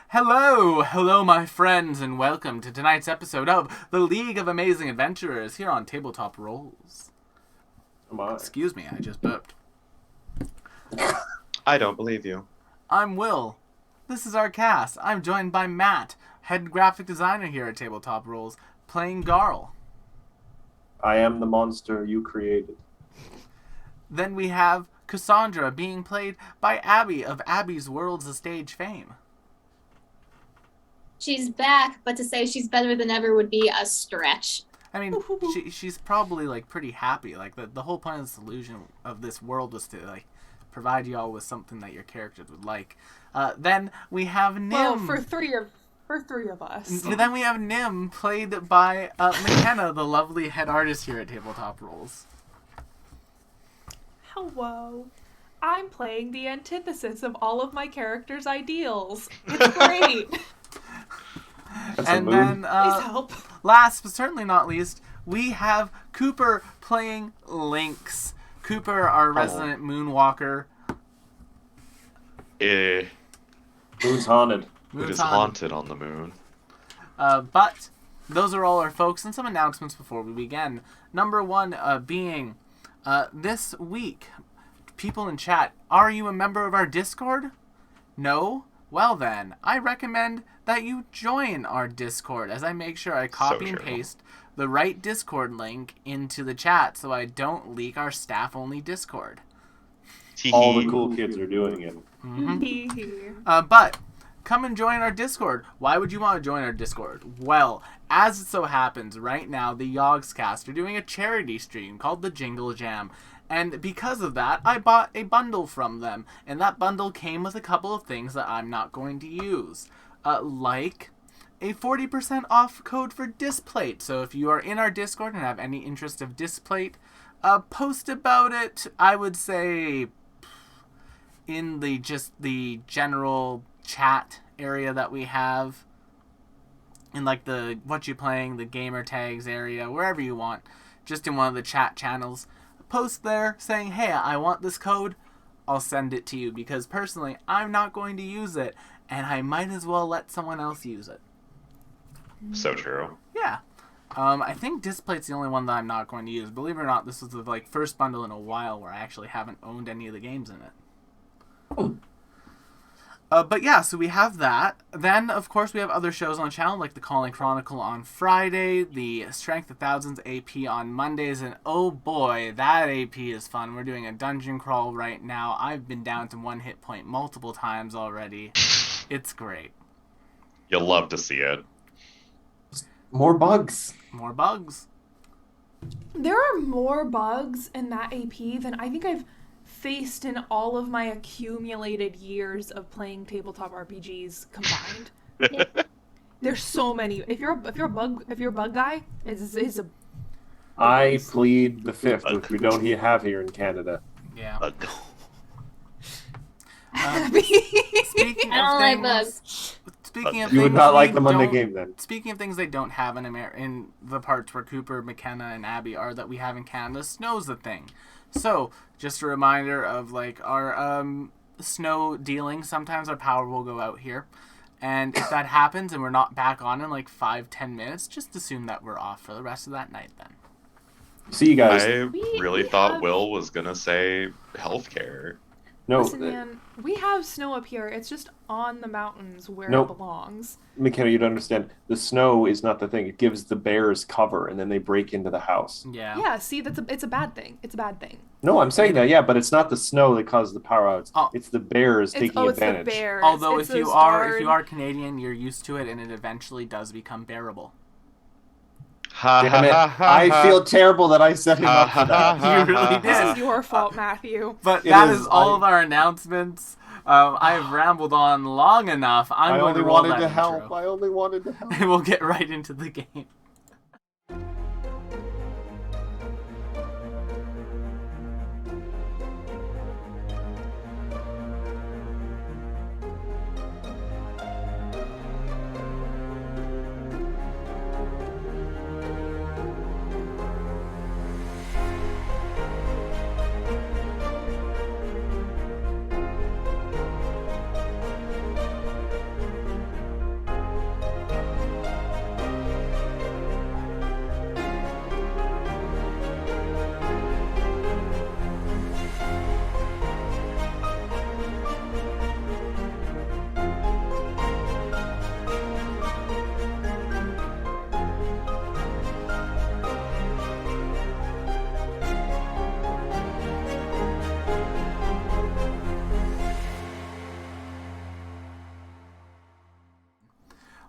Hello, my friends, and welcome to tonight's episode of The League of Amazing Adventurers here on Tabletop Rolls. Excuse me, I just burped. I don't believe you. I'm Will. This is our cast. I'm joined by Matt, head graphic designer here at Tabletop Rolls, playing Garl. I am the monster you created. Then we have Cassandra, being played by Abby of Abby's Worlds of Stage fame. She's back, but to say she's better than ever would be a stretch. I mean, she's probably like pretty happy. Like the whole point of the solution of this world was to like provide you all with something that your characters would like. Then we have Nim. Well, for three of us. Then we have Nim, played by McKenna, the lovely head artist here at Tabletop Rolls. Hello. I'm playing the antithesis of all of my characters' ideals. It's great. And then, Please help. last but certainly not least, we have Cooper playing Lynx. Cooper, our resident moonwalker. Moon's haunted. It is haunted on the moon. But those are all our folks, and some announcements before we begin. Number one being, this week, people in chat, are you a member of our Discord? No? Well then, I recommend that you join our Discord, as I make sure I copy and paste the right Discord link into the chat so I don't leak our staff-only Discord. All the cool kids are doing it. But come and join our Discord. Why would you want to join our Discord? Well, as it so happens, right now, the Yogscast are doing a charity stream called the Jingle Jam. And because of that, I bought a bundle from them. And that bundle came with a couple of things that I'm not going to use. Like a 40% off code for Displate. So if you are in our Discord and have any interest of Displate, post about it, I would say, in the general chat area that we have. In like the what you playing, the gamer tags area, wherever you want. Just in one of the chat channels. Post there saying, hey, I want this code. I'll send it to you because personally, I'm not going to use it. And I might as well let someone else use it. So true. Yeah. I think Displate's the only one that I'm not going to use. Believe it or not, this is the first bundle in a while where I actually haven't owned any of the games in it. But yeah, so we have that. Then, of course, we have other shows on the channel, like the Calling Chronicle on Friday, the Strength of Thousands AP on Mondays, and oh boy, that AP is fun. We're doing a dungeon crawl right now. I've been down to 1 hit point multiple times already. It's great. You'll love to see it. More bugs. More bugs. There are more bugs in that AP than I think I've faced in all of my accumulated years of playing tabletop RPGs combined. There's so many. If you're a bug guy, it's a. I plead the fifth, which we don't have here in Canada. Yeah. I don't like bugs. Speaking of You would things not like we the Monday don't- game then. Speaking of things they don't have in the parts where Cooper, McKenna, and Abby are that we have in Canada, snow's a thing. So, just a reminder of our snow dealing. Sometimes our power will go out here. And if that happens and we're not back on in 5-10 minutes, just assume that we're off for the rest of that night then. See you guys. I really thought have- Will was gonna say healthcare. No, Listen, man, we have snow up here. It's just on the mountains where Nope. it belongs. McKenna, you don't understand. The snow is not the thing. It gives the bears cover, and then they break into the house. Yeah. Yeah, see, it's a bad thing. It's a bad thing. No, I'm saying that, yeah, but it's not the snow that causes the power outs. Oh. It's the bears taking it's advantage. the bears. Although It's if you those are darn- Canadian, you're used to it and it eventually does become bearable. Ha Damn it. I feel terrible that I set him up for that. You really This did. is your fault, Matthew. But It that is, is all of our announcements. I've rambled on long enough. I'm I going only to roll wanted that to help. intro. I only wanted to help. And we'll get right into the game.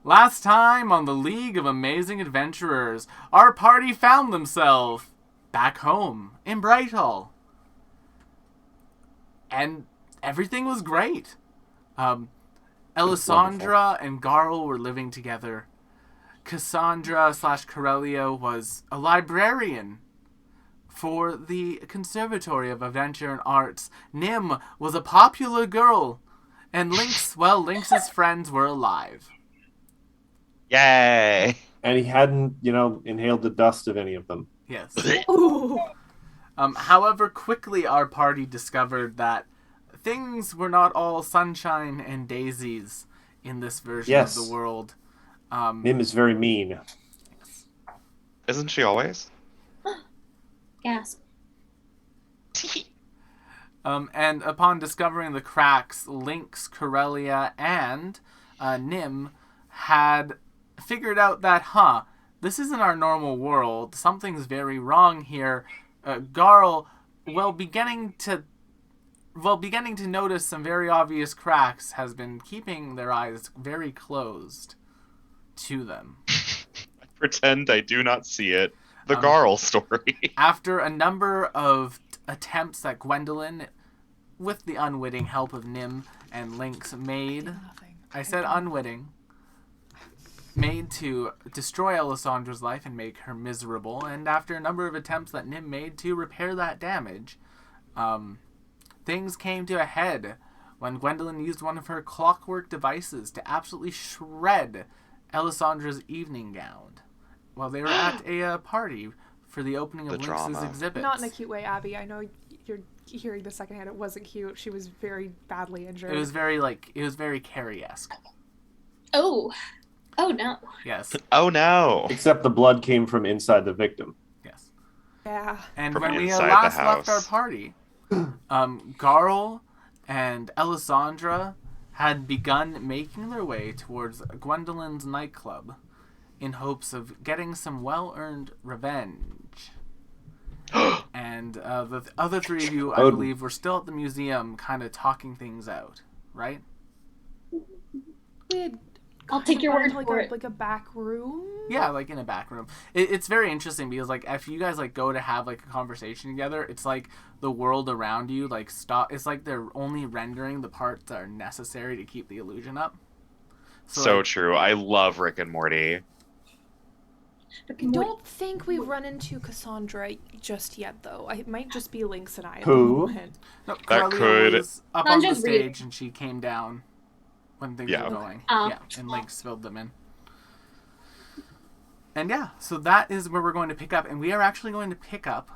Last time on the League of Amazing Adventurers, our party found themselves back home in Brighthall. And everything was great. Elisandra and Garl were living together. Cassandra/Corellia was a librarian for the Conservatory of Adventure and Arts. Nim was a popular girl. And Lynx's friends were alive. Yay! And he hadn't, inhaled the dust of any of them. Yes. Ooh. However, quickly our party discovered that things were not all sunshine and daisies in this version Yes. of the world. Nim is very mean. Isn't she always? Gasp. And upon discovering the cracks, Lynx, Corellia, and Nim had figured out that, this isn't our normal world. Something's very wrong here. Garl, beginning to notice some very obvious cracks, has been keeping their eyes very closed to them. I pretend I do not see it. The Garl story. After a number of attempts that Gwendolyn, with the unwitting help of Nim and Lynx, made, Nothing. I said unwitting, made to destroy Elisandra's life and make her miserable, and after a number of attempts that Nim made to repair that damage, things came to a head when Gwendolyn used one of her clockwork devices to absolutely shred Elisandra's evening gown while they were at a party for the opening of The Lynx's drama. exhibits. Not in a cute way, Abby. I know you're hearing the secondhand. It wasn't cute. She was very badly injured. It was very Carrie-esque. Oh. Oh no. Yes. Oh no! Except the blood came from inside the victim. Yes. Yeah. And From when we inside the last left our house. party, Garl and Elisandra had begun making their way towards Gwendolyn's nightclub in hopes of getting some well-earned revenge. And the other three of you, I Odin. believe, were still at the museum kind of talking things out, right? We had I'll take your gone word to, for it. like a back room. Yeah, like in a back room. It's very interesting because like if you guys like go to have like a conversation together, it's like the world around you like stop. It's like they're only rendering the parts that are necessary to keep the illusion up. So like, true. I love Rick and Morty. I don't think we've run into Cassandra just yet, though. It might just be Lynx and I. At the Who? moment. no, That Corellia could- was up on the Sandra's stage reading. and she came down when things Yeah. were going. Oh. Yeah, and Lynx filled them in. And yeah, so that is where we're going to pick up, and we are actually going to pick up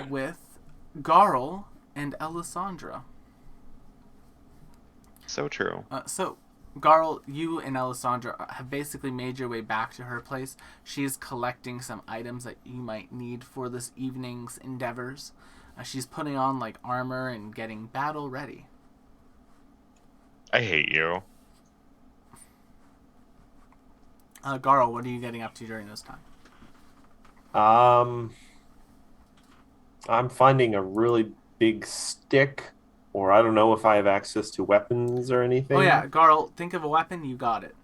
with Garl and Elisandra. So true. So, Garl, you and Elisandra have basically made your way back to her place. She's collecting some items that you might need for this evening's endeavors. She's putting on, like, armor and getting battle ready. I hate you. Garl, what are you getting up to during this time? I'm finding a really big stick, or I don't know if I have access to weapons or anything. Oh, yeah, Garl, think of a weapon, you got it.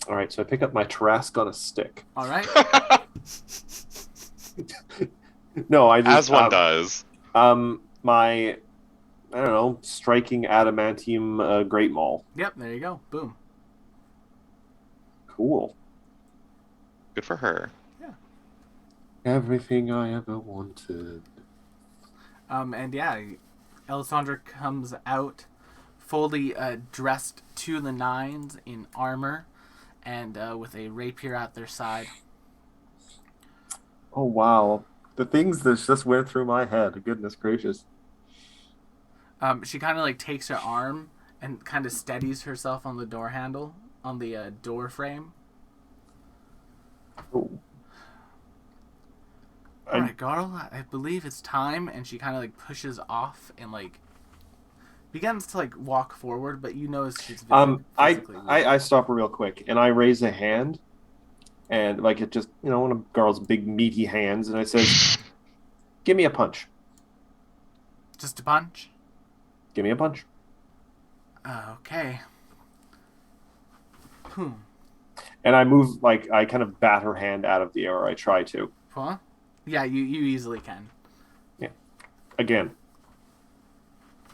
All right, so I pick up my Tarask on a stick. All right? No, I just As one does. my I don't know, striking adamantium Great Maul. Yep, there you go. Boom. Cool. Good for her. Everything I ever wanted. And yeah, Elisandra comes out fully dressed to the nines in armor and with a rapier at their side. Oh wow, the things that just went through my head. Goodness gracious. She kind of like takes her arm and kind of steadies herself on the door handle, on the door frame. Oh. All right, Garl, I believe it's time. And she kind of like pushes off and like begins to like walk forward, but you notice she's physically weak. I stop real quick and I raise a hand, and like it just one of Garl's big meaty hands, and I says, "Give me a punch. Just a punch. Give me a punch." Okay. Hmm. And I move, like, I kind of bat her hand out of the air, or I try to. Huh? Yeah, you easily can. Again,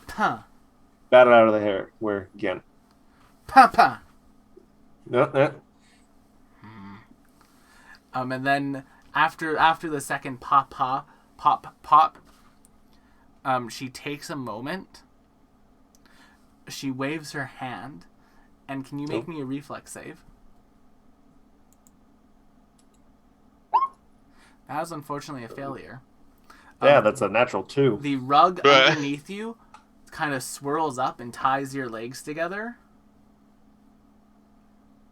Huh. bat it out of the hair. Where, again. Papa. No. And then after the second pop, she takes a moment. She waves her hand, and can you make me a reflex save? That was unfortunately a failure. Yeah, that's a natural 2. The rug underneath you kind of swirls up and ties your legs together.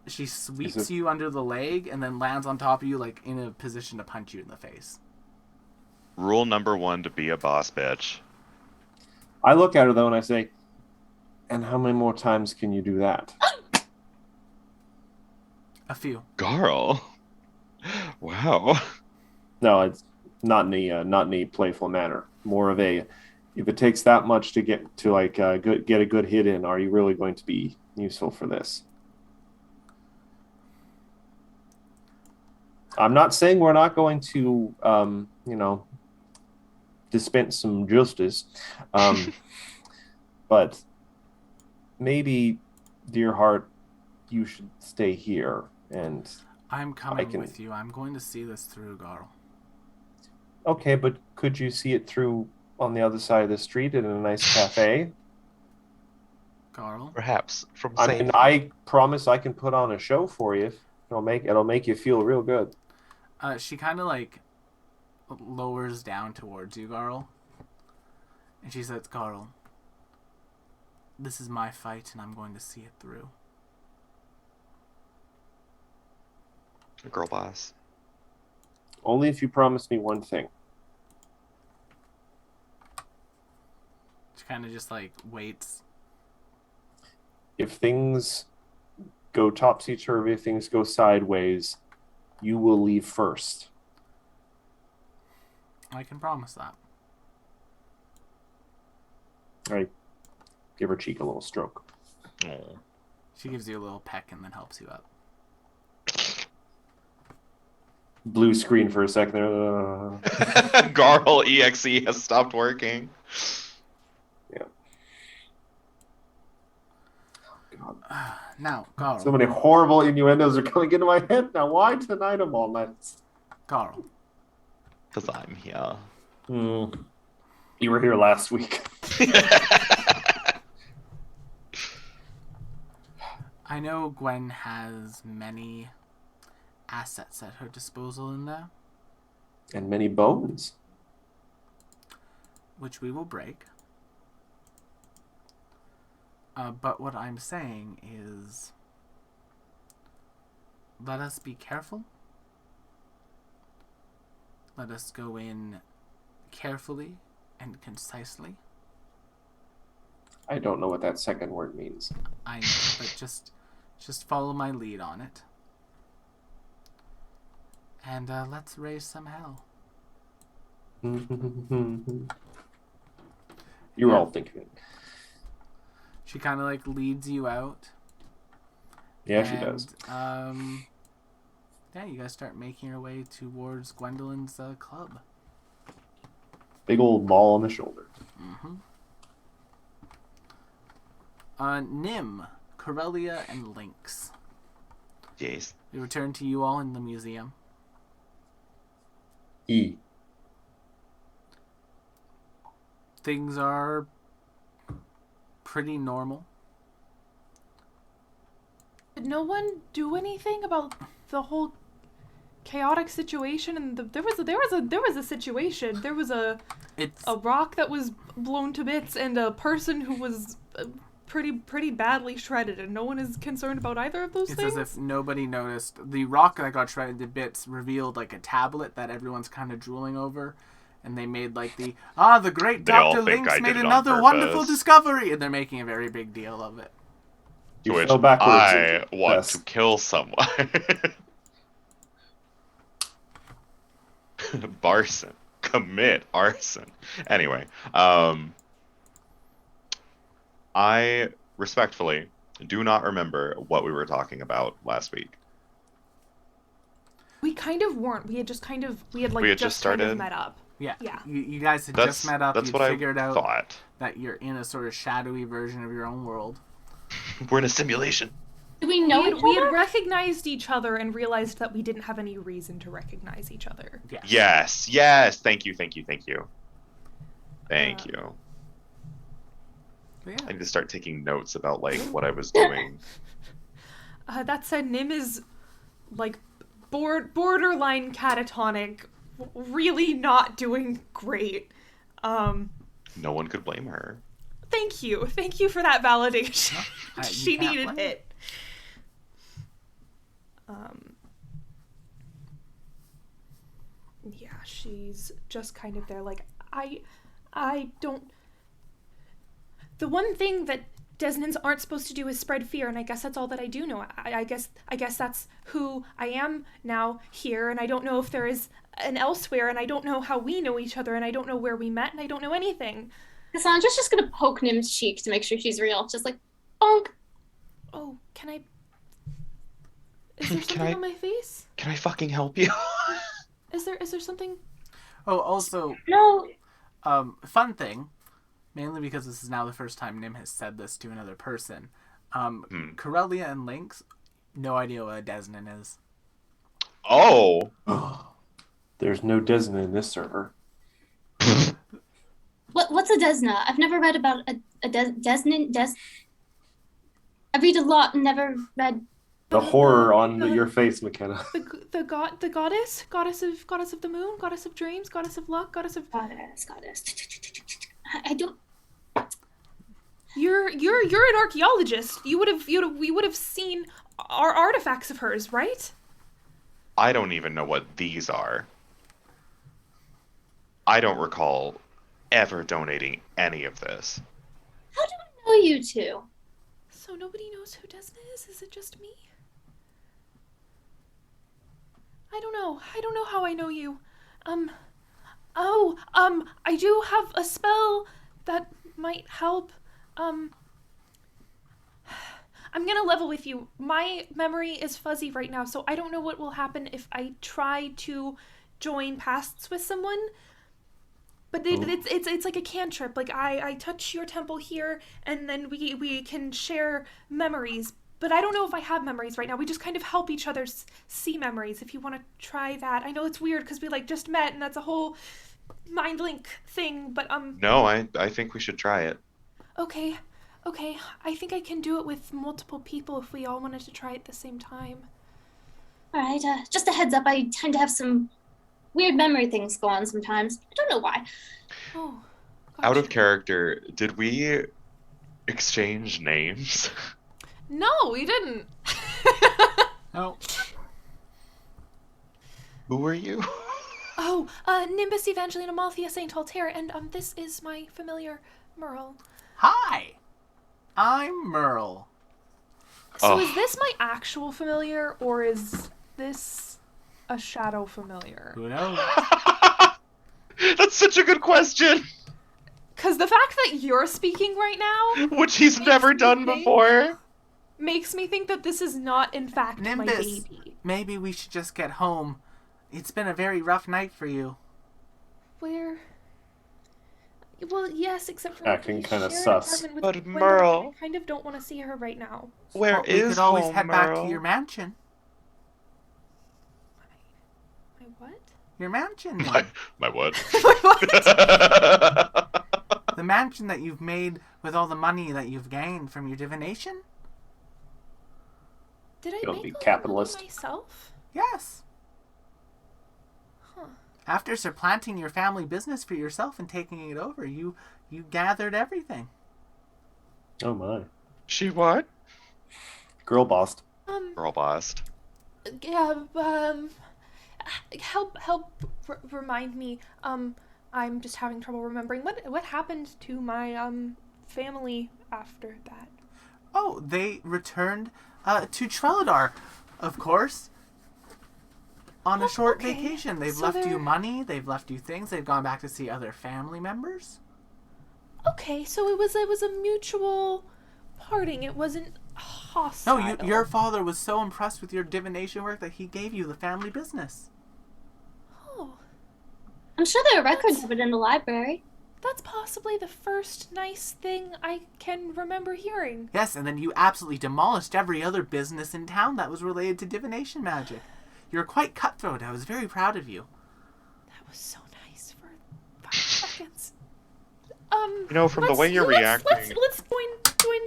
She sweeps you under the leg and then lands on top of you, like in a position to punch you in the face. Rule number 1 to be a boss bitch. I look at her, though, and I say, and how many more times can you do that? A few. Garl. Wow. No, it's not in a playful manner. More of a, if it takes that much to get to get a good hit in, are you really going to be useful for this? I'm not saying we're not going to, dispense some justice, but maybe, dear heart, you should stay here and. I'm coming with you. I'm going to see this through, Garl. Okay, but could you see it through on the other side of the street in a nice cafe? Garl? Perhaps from I safe. mean, I promise I can put on a show for you. It'll make you feel real good. She kind of like lowers down towards you, Garl. And she says, Garl, this is my fight and I'm going to see it through. Girl boss. Only if you promise me one thing. She kind of just like waits. If things go topsy-turvy, if things go sideways, you will leave first. I can promise that. I give her cheek a little stroke. Oh. She gives you a little peck and then helps you up. Blue screen for a second there. Garl EXE has stopped working. Yeah. God. Now, Garl. So many horrible innuendos are coming into my head now. Why tonight of all nights? Garl. Because I'm here. You were here last week. I know Gwen has many assets at her disposal in there, And many bones. which we will break. But what I'm saying is, let us be careful. Let us go in carefully and concisely. I don't know what that second word means. I know, but just follow my lead on it. And let's raise some hell. You're all thinking it. She kind of like leads you out. Yeah, she does. Yeah, you guys start making your way towards Gwendolyn's club. Big old ball on the shoulder. Nim, Corellia, and Lynx. Jeez. We return to you all in the museum. E. Things are pretty normal. Did no one do anything about the whole chaotic situation? And there was a situation. There was a rock that was blown to bits and a person who was pretty badly shredded, and no one is concerned about either of those things. It's as if nobody noticed. The rock that got shredded to bits revealed like a tablet that everyone's kind of drooling over, and they made like the great They all Dr. think Lynx I made did it on another wonderful purpose. discovery, and they're making a very big deal of it. To You which fell backwards I into want this. to kill someone. Barson. Commit arson. Anyway, I respectfully do not remember what we were talking about last week. We kind of weren't. We had just kind of We had just just kind of started? met up. Yeah. Yeah. You guys had That's just met up. That's You'd what figured I out thought. that you're in a sort of shadowy version of your own world. We're in a simulation. Do we know each We other? had recognized each other and realized that we didn't have any reason to recognize each other. Yes. Yes. Thank you. Thank you. But I yeah. need to start taking notes about like what I was doing. That said, Nim is like borderline catatonic, really not doing great. No one could blame her. Thank you for that validation. You She can't needed blame it. Yeah, she's just kind of there like, I don't... The one thing that Desnans aren't supposed to do is spread fear, and I guess that's all that I do know. I guess that's who I am now here, and I don't know if there is an elsewhere, and I don't know how we know each other, and I don't know where we met, and I don't know anything. Cassandra's just gonna poke Nim's cheek to make sure she's real. Just like, bonk. Oh, can I... Is there Can something I- on my face? Can I fucking help you? Is there something... Oh, also, No. fun thing, mainly because this is now the first time Nim has said this to another person. Corellia and Lynx, no idea what a Desnan is. Oh. There's no Desna in this server. What's a Desna? I've never read about a Desnan. I read a lot and never read. The horror on your face, McKenna. The goddess of the moon, goddess of dreams, goddess of luck, goddess of... Goddess. I don't. You're an archaeologist. We would have seen our artifacts of hers, right? I don't even know what these are. I don't recall ever donating any of this. How do I know you two? So nobody knows who Desna is? Is it just me? I don't know how I know you. I do have a spell that might help. I'm gonna level with you. My memory is fuzzy right now, so I don't know what will happen if I try to join pasts with someone. But it's like a cantrip. Like I touch your temple here, and then we can share memories. But I don't know if I have memories right now. We just kind of help each other see memories. If you want to try that, I know it's weird because we like just met, and that's a whole mind link thing. But No, I think we should try it. okay. I think I can do it with multiple people if we all wanted to try it at the same time. All right. Just a heads up. I tend to have some weird memory things go on sometimes. I don't know why. Oh. Out of gotcha. character, did we exchange names? No, we didn't. No. Who are you? Oh, Nimbus Evangeline Amalthea Saint Altair, and this is my familiar Merle. Hi, I'm Merle. So Oh. is this my actual familiar, or is this a shadow familiar? Who knows? That's such a good question, Because the fact that you're speaking right now which he's never me done think- before. makes me think that this is not, in fact, my Nimbus, baby. maybe we should just get home. It's been a very rough night for you. Where? Well, yes, except for Acting we kinda share an sus. apartment with But Gwendolyn, Merle- and I kind of don't want to see her right now. Where Well, is we could always home, head back Merle? to your mansion. My what? Your mansion. Nim. My what? The mansion that you've made with all the money that you've gained from your divination? Did I Don't make be all the capitalist. money myself? Yes. Huh. After supplanting your family business for yourself and taking it over, you gathered everything. Oh my. She what? Girl bossed. Girl bossed. Yeah, help remind me. I'm just having trouble remembering what happened to my family after that. Oh, they returned to Trelladar, of course. On a Oh, short okay. vacation. They've So left you they're- money, they've left you things, they've gone back to see other family members. Okay, so it was a mutual parting. It wasn't No, hostile. your father was so impressed with your divination work that he gave you the family business. Oh, I'm sure there are records of it in the library. that's possibly the first nice thing I can remember hearing. Yes, and then you absolutely demolished every other business in town that was related to divination magic. You were quite cutthroat. I was very proud of you. That was so nice for 5 seconds. From the way you're reacting, Let's join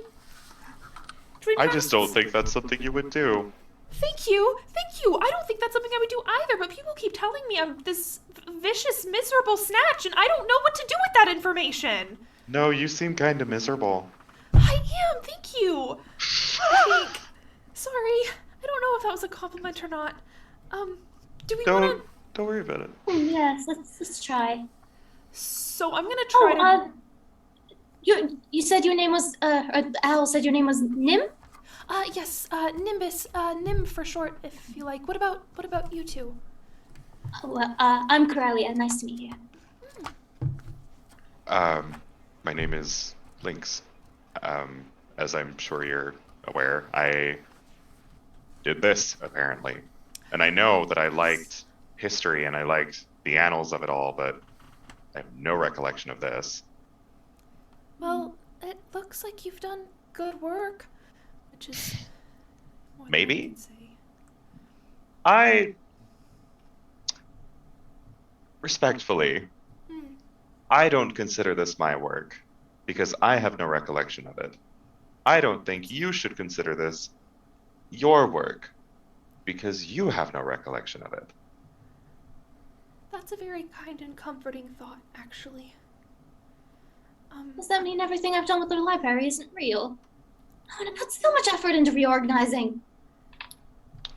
I just don't passes. think that's something you would do. Thank you. I don't think that's something I would do either, but people keep telling me I'm this vicious, miserable snatch, and I don't know what to do with that information. No, you seem kind of miserable. I am, thank you. I think. Sorry, I don't know if that was a compliment or not. Do we want to... Don't worry about it. Oh, yes, let's try. So I'm gonna try to... You said your name was, or Al said your name was Nim? Yes, Nimbus, Nim for short, if you like. What about you two? Oh, well, I'm Coralia. Nice to meet you. My name is Lynx. As I'm sure you're aware, I did this, apparently. And I know that I liked history and I liked the annals of it all, but I have no recollection of this. Well, it looks like you've done good work, which is... what Maybe? I can say. I... Respectfully, I don't consider this my work, because I have no recollection of it. I don't think you should consider this your work, because you have no recollection of it. That's a very kind and comforting thought, actually. Does that mean everything I've done with the library isn't real? Oh, and I put so much effort into reorganizing.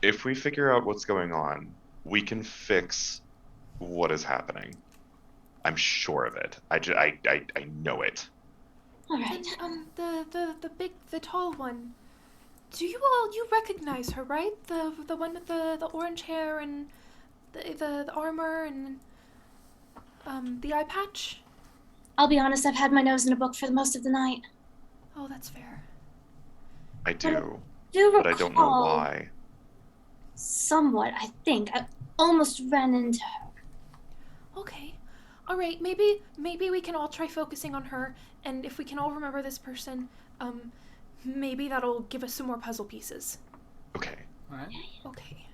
If we figure out what's going on, we can fix what is happening. I'm sure of it. I know it. All right. And, the tall one. You recognize her, right? The one with the orange hair and the armor and, the eye patch? I'll be honest, I've had my nose in a book for the most of the night. Oh, that's fair. I do, Do but I don't know recall why. Somewhat, I think. I almost ran into her. Okay. Alright, maybe we can all try focusing on her, and if we can all remember this person, maybe that'll give us some more puzzle pieces. Okay. Alright. Okay.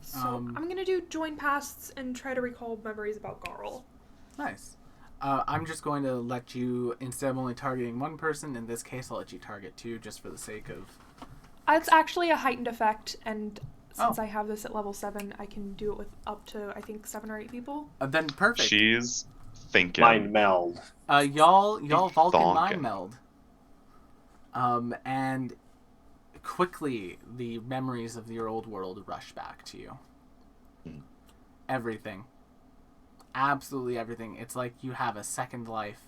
So, I'm gonna do join pasts and try to recall memories about Garl. Nice. I'm just going to let you, instead of only targeting one person, in this case I'll let you target 2 just for the sake of... It's actually a heightened effect, and since Oh. I have this at level 7, I can do it with up to, I think, 7 or 8 people. Then perfect. She's thinking. Mind meld. Y'all Vulcan Thonkin. mind meld. And quickly the memories of your old world rush back to you. Everything. Absolutely everything. It's like you have a second life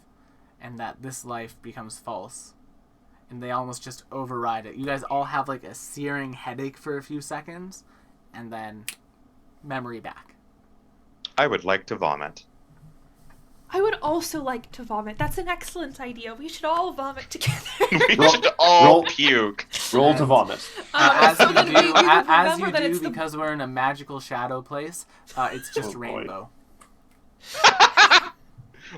and that this life becomes false. And they almost just override it. You guys all have like a searing headache for a few seconds and then memory back. I would like to vomit. I would also like to vomit. That's an excellent idea. We should all vomit together. We Roll- should all roll- puke. Roll to vomit. As so you then do, we would as remember you that do it's the... because we're in a magical shadow place, it's just Oh, boy. rainbow.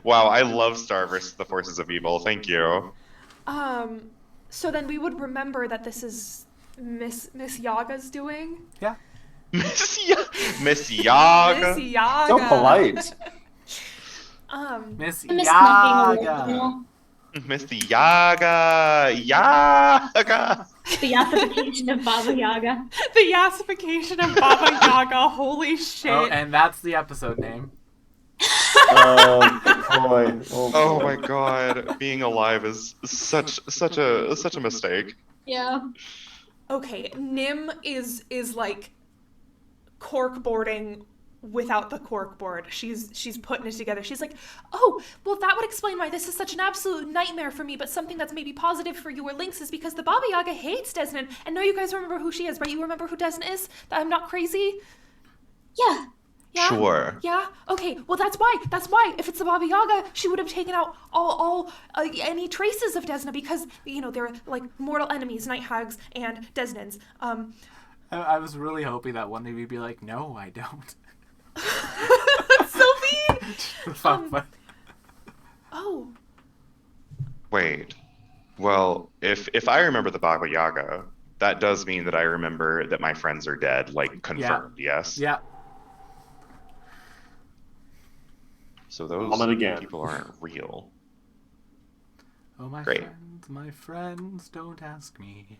Wow, I love Star vs. the Forces of Evil. Thank you. So then we would remember that this is Miss Yaga's doing. Yeah. Miss Yaga. Miss Yaga. So polite. Miss I miss not being Yaga. original. Miss Yaga. Yaga. The yassification of Baba Yaga. The yassification of Baba Yaga. Holy shit. Oh, and that's the episode name. Boy. Oh my god, being alive is such a mistake. Yeah. Okay, Nim is like corkboarding without the corkboard. She's putting it together. She's like, oh, well that would explain why this is such an absolute nightmare for me, but something that's maybe positive for you or Lynx is because the Baba Yaga hates Desnan. And no, you guys remember who she is, right? You remember who Desnan is? That I'm not crazy? Yeah. Yeah? Sure. Yeah? Okay, well that's why. That's why. If it's the Baba Yaga, she would have taken out all any traces of Desna because, you know, they're like mortal enemies, Night Hags and Desnans. I was really hoping that one day we'd be like, no, I don't. That's so mean! Oh. Wait. Well, if I remember the Baba Yaga, that does mean that I remember that my friends are dead, like confirmed, yes? Yeah. So those Vomit again. people aren't real. Oh, Great. my friends, don't ask me.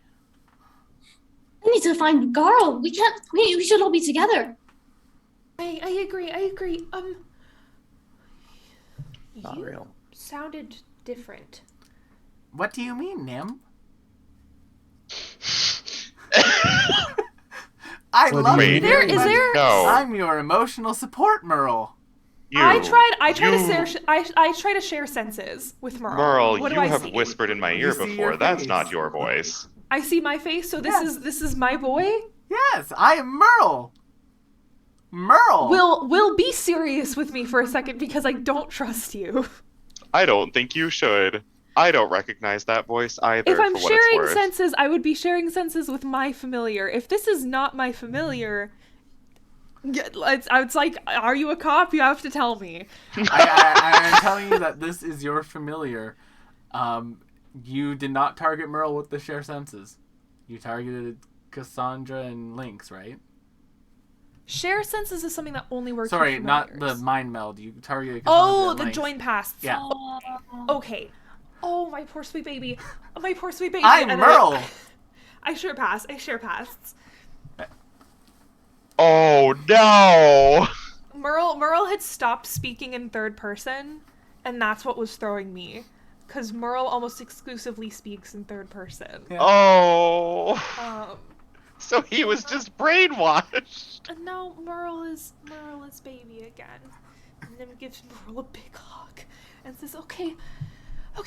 We need to find Garl. We can't. We should all be together. I agree. Not You real. sounded different. What do you mean, Nim? I What do love you you. mean? very Is much. there- No. I'm your emotional support, Merle. I try to You- share senses with Merle. Merle, What do you I have see? whispered in my You ear see before. your That's face. not your voice. I see my face, so Yes. this is my boy. Yes, I am Merle. Merle. Will be serious with me for a second because I don't trust you. I don't think you should. I don't recognize that voice either. If I'm for what it's sharing worth. senses, I would be sharing senses with my familiar. If this is not my familiar, it's like, are you a cop? You have to tell me. I am telling you that this is your familiar. You did not target Merle with the share senses. You targeted Cassandra and Lynx, right? Share senses is something that only works Sorry, with not the familiars. mind meld. You targeted Cassandra Oh, and the Lynx. join pasts. Yeah. Okay. Oh, my poor sweet baby. My poor sweet baby. I'm And Merle. I share pass. I share pasts. Oh no! Merle had stopped speaking in third person, and that's what was throwing me. Because Merle almost exclusively speaks in third person. Yeah. Oh. So he was just brainwashed. And now Merle is baby again. And then gives Merle a big hug and says, okay,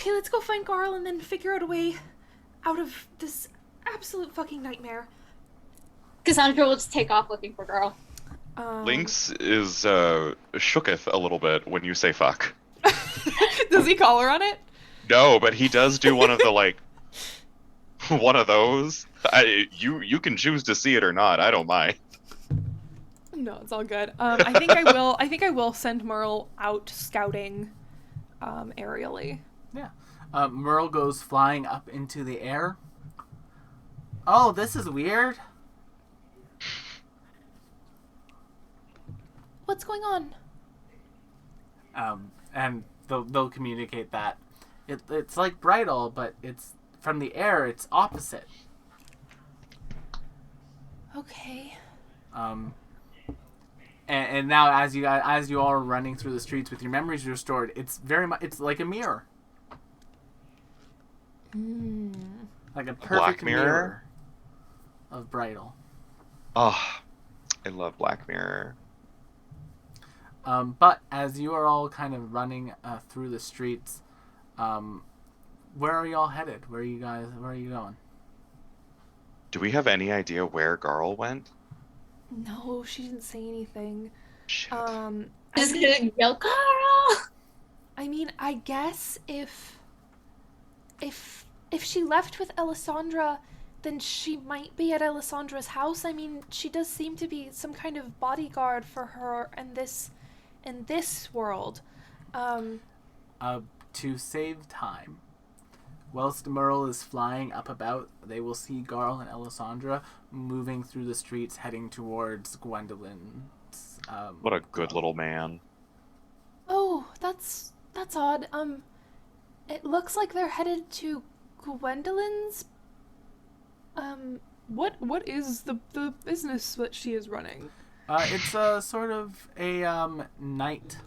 let's go find Garl and then figure out a way out of this absolute fucking nightmare. Cassandra will just take off looking for Garl. Lynx is shooketh a little bit when you say fuck. Does he call her on it? No, but he does do one of the like one of those. You can choose to see it or not. I don't mind. No, it's all good. I think I will send Merle out scouting aerially. Yeah. Merle goes flying up into the air. Oh, this is weird. What's going on? And they'll communicate that it's like Bridal, but it's from the air. It's opposite. Okay. And now as you all are running through the streets with your memories restored, it's very much it's like a mirror. Like a perfect Black mirror Mirror? of Bridal. Oh, I love Black Mirror. But as you are all kind of running through the streets, where are you all headed? Where are you going? Do we have any idea where Garl went? No, she didn't say anything. Shit. Just gonna yell, Garl! I mean, I guess if she left with Alessandra, then she might be at Alessandra's house. I mean, she does seem to be some kind of bodyguard for her in this world. To save time, whilst Merle is flying up about, they will see Garl and Alessandra moving through the streets, heading towards Gwendolyn's. What a good little man. Oh, that's odd. It looks like they're headed to Gwendolyn's. What is the business that she is running? It's a sort of a night.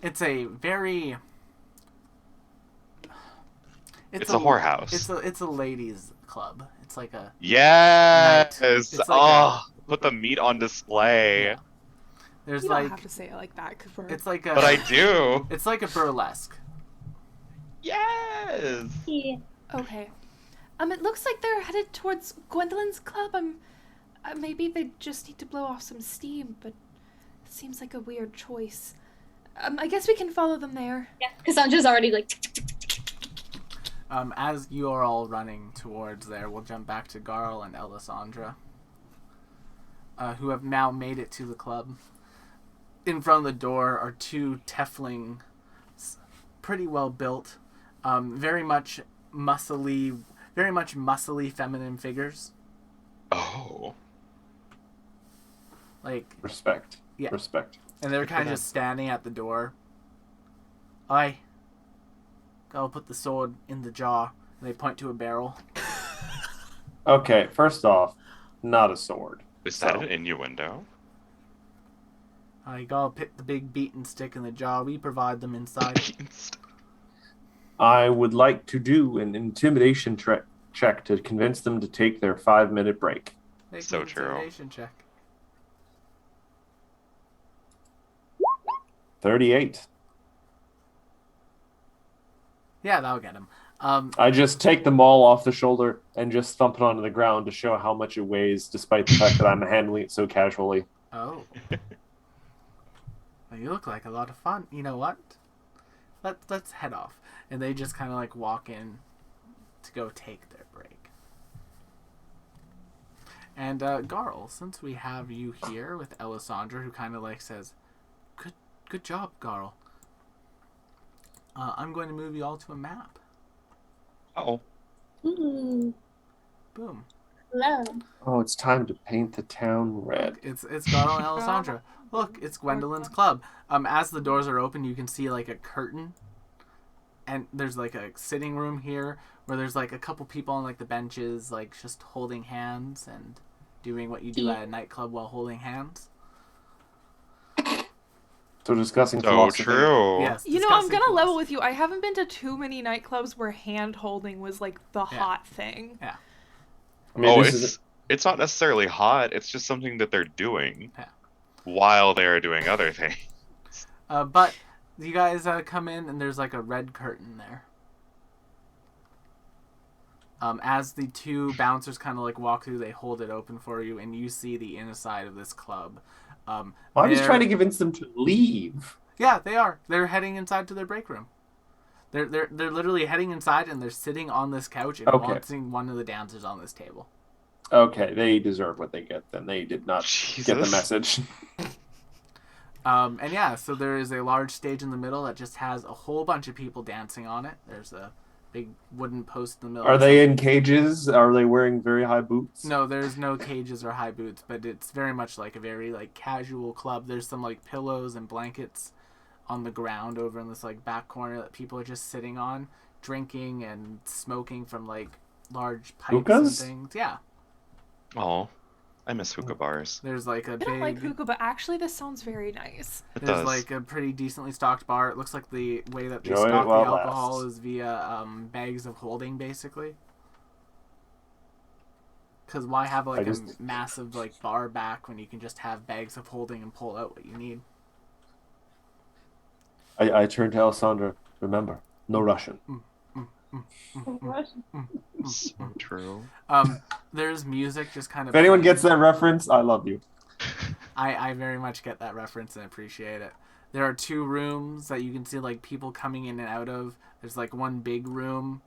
It's a very. It's a whorehouse. It's a ladies' club. It's like a. Yes. It's like Oh, put the meat on display. Yeah. There's You like. don't have to say it like that, cause we're... It's like a. But I do. It's like a burlesque. Yes. Yeah. Okay. It looks like they're headed towards Gwendolyn's club. Maybe they just need to blow off some steam, but seems like a weird choice. I guess we can follow them there. Yeah, Cassandra's already like. As you are all running towards there, we'll jump back to Garl and Elisandra, who have now made it to the club. In front of the door are two Tefling, pretty well built, very much muscly feminine figures. Oh. Like, Respect. Yeah. Respect. and they're kind of just standing at the door. Aye. I'll put the sword in the jar. And they point to a barrel. Okay, first off, not a sword. Is that an innuendo? I gotta put the big beaten stick in the jar. We provide them inside. I would like to do an intimidation check to convince them to take their 5-minute break. Make So an true. intimidation check. 38. Yeah, that'll get him. I just take the maul off the shoulder and just thump it onto the ground to show how much it weighs, despite the fact that I'm handling it so casually. Oh. Well, you look like a lot of fun. You know what? Let's head off. And they just kind of like walk in to go take their break. And Garl, since we have you here with Elisandra, who kind of like says, "Good job, Garl. I'm going to move you all to a map." Oh. Ooh, Boom. love. Oh, it's time to paint the town red. It's Garl and Elisandra. Look, it's Gwendolyn's club. As the doors are open, you can see like a curtain, and there's like a sitting room here where there's like a couple people on like the benches, like just holding hands and doing what you do at a nightclub while holding hands. So discussing So philosophy. true. Yes. You know, I'm discussing gonna level philosophy. with you. I haven't been to too many nightclubs where hand holding was like the hot thing. Yeah. I mean, Oh, this it's not necessarily hot. It's just something that they're doing Yeah. while they're doing other things. But you guys come in and there's like a red curtain there. As the two bouncers kind of like walk through, they hold it open for you, and you see the inside of this club. I'm just they're- trying to convince them to leave. Yeah, they are. They're heading inside to their break room. They're literally heading inside, and they're sitting on this couch and Okay. watching one of the dancers on this table. Okay, they deserve what they get then. They did not get the Jesus. message. And yeah, so there is a large stage in the middle that just has a whole bunch of people dancing on it. There's a big wooden post in the middle. Are they in cages? Are they wearing very high boots? No, there's no cages or high boots, but it's very much like a very like casual club. There's some like pillows and blankets on the ground over in this like back corner that people are just sitting on, drinking and smoking from like large pipes Hookahs? and things. Yeah. Oh, I miss hookah bars. There's like a I don't like big hookah, but actually this sounds very nice. It there's does. like a pretty decently stocked bar. It looks like the way that they Enjoy it stock the while it alcohol lasts. is via bags of holding, basically. Because why have like a massive like bar back when you can just have bags of holding and pull out what you need? I turn to Alessandra. Remember, no Russian. So true. There's music just kind of. If anyone playing. gets that reference, I love you. I very much get that reference and appreciate it. There are two rooms that you can see like people coming in and out of. There's like one big room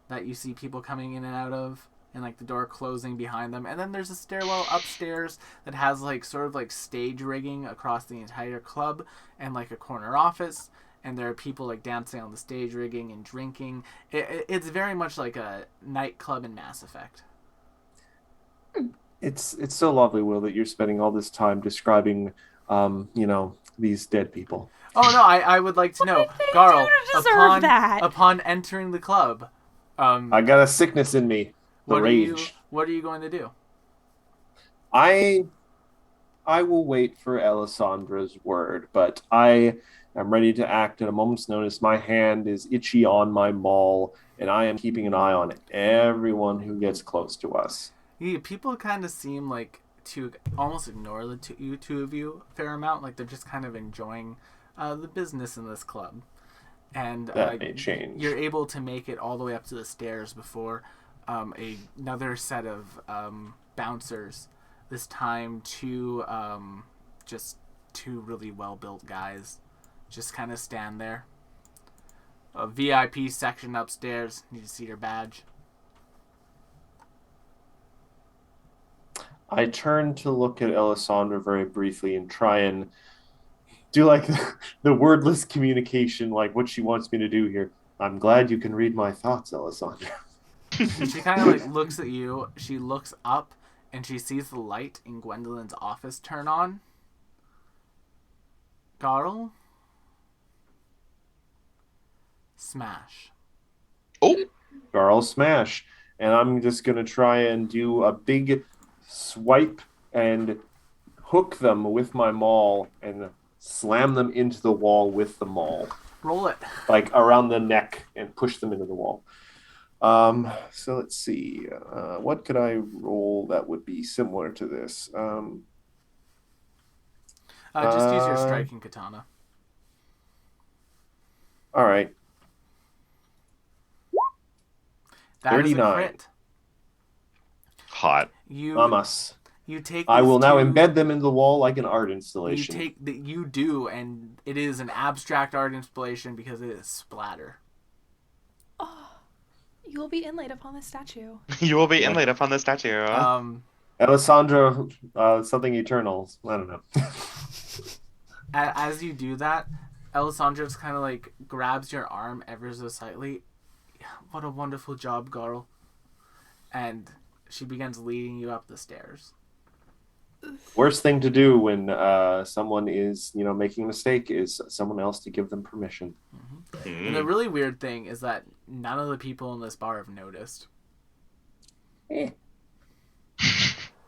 that you see people coming in and out of, and like the door closing behind them. And then there's a stairwell upstairs that has like sort of like stage rigging across the entire club and like a corner office. And there are people like dancing on the stage rigging and drinking. It's very much like a nightclub in Mass Effect. It's so lovely, Will, that you're spending all this time describing, these dead people. Oh no, I would like to know, did they Garl, do to deserve that? upon entering the club, I got a sickness in me, the rage. What are you going to do? I will wait for Alessandra's word, but I am ready to act at a moment's notice. My hand is itchy on my maul, and I am keeping an eye on everyone who gets close to us. Yeah, people kind of seem like to almost ignore you two of you a fair amount. Like they're just kind of enjoying the business in this club. And That may change. You're able to make it all the way up to the stairs before another set of bouncers, this time two just two really well-built guys just kind of stand there. A VIP section upstairs. Need to see your badge. I turn to look at Alessandra very briefly and try and do like the wordless communication, like what she wants me to do here. I'm glad you can read my thoughts, Alessandra. She kind of like looks at you. She looks up and she sees the light in Gwendolyn's office turn on. Garl? Smash. Oh, Garl smash. And I'm just going to try and do a big swipe and hook them with my maul and slam them into the wall with the maul. Roll it. Like around the neck and push them into the wall. So let's see. What could I roll that would be similar to this? Just use your striking katana. All right. That is a 39. crit. hot. Vamos. You take. I these will now two- embed them into the wall like an art You installation. take the, you do, and it is an abstract art installation because it is splatter. You will be inlaid upon this statue. You will be inlaid upon the statue. Alessandro, something eternal. I don't know. As you do that, Alessandro just kind of like grabs your arm ever so slightly. What a wonderful job, Garl. And she begins leading you up the stairs. Worst thing to do when someone is, making a mistake is someone else to give them permission. And the really weird thing is that none of the people in this bar have noticed.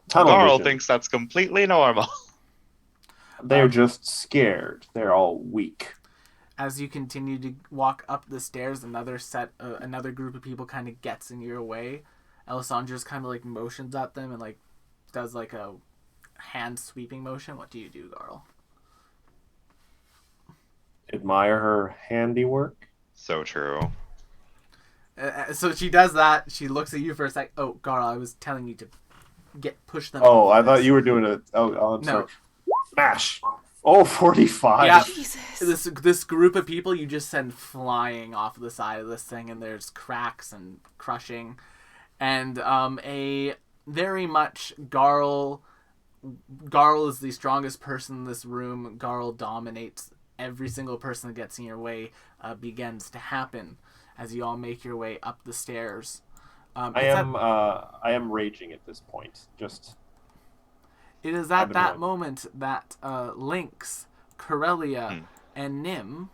Tunnel Carl vision. thinks that's completely normal. They're just scared. They're all weak. As you continue to walk up the stairs, another group of people kind of gets in your way. Alessandro just kind of like motions at them and like does like a hand sweeping motion. What do you do, Garl? Admire her handiwork. So true. So she does that. She looks at you for a sec. Oh, Garl, I was telling you to push them. Oh, over I thought this. you were doing it. Oh, I'm No. sorry. Smash. Oh, 45. Yeah. Jesus. This group of people you just send flying off the side of this thing, and there's cracks and crushing, and a very much Garl is the strongest person in this room. Garl dominates every single person that gets in your way. Begins to happen as you all make your way up the stairs. I am raging at this point. It is I've at been that going. moment that Lynx, Corellia, and Nim.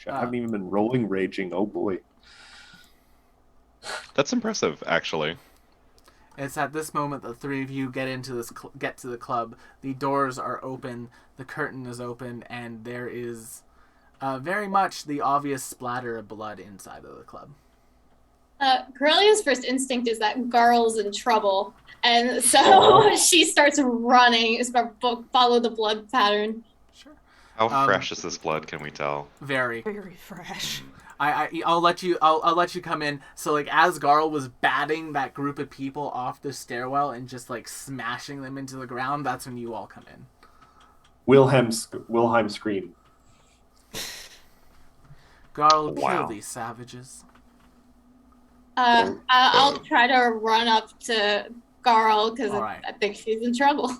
I haven't even been rolling raging. Oh boy. That's impressive, actually. It's at this moment the three of you get to the club. The doors are open, the curtain is open, and there is very much the obvious splatter of blood inside of the club. Corellia's first instinct is that Garl's in trouble, and so she starts running, follow the blood pattern. Sure. How fresh is this blood, can we tell? Very. Very fresh. I'll let you come in. So like as Garl was batting that group of people off the stairwell and just like smashing them into the ground, that's when you all come in. Wilhelm scream. Garl, Wow. kill these savages. I'll try to run up to Garl because All right. I think she's in trouble.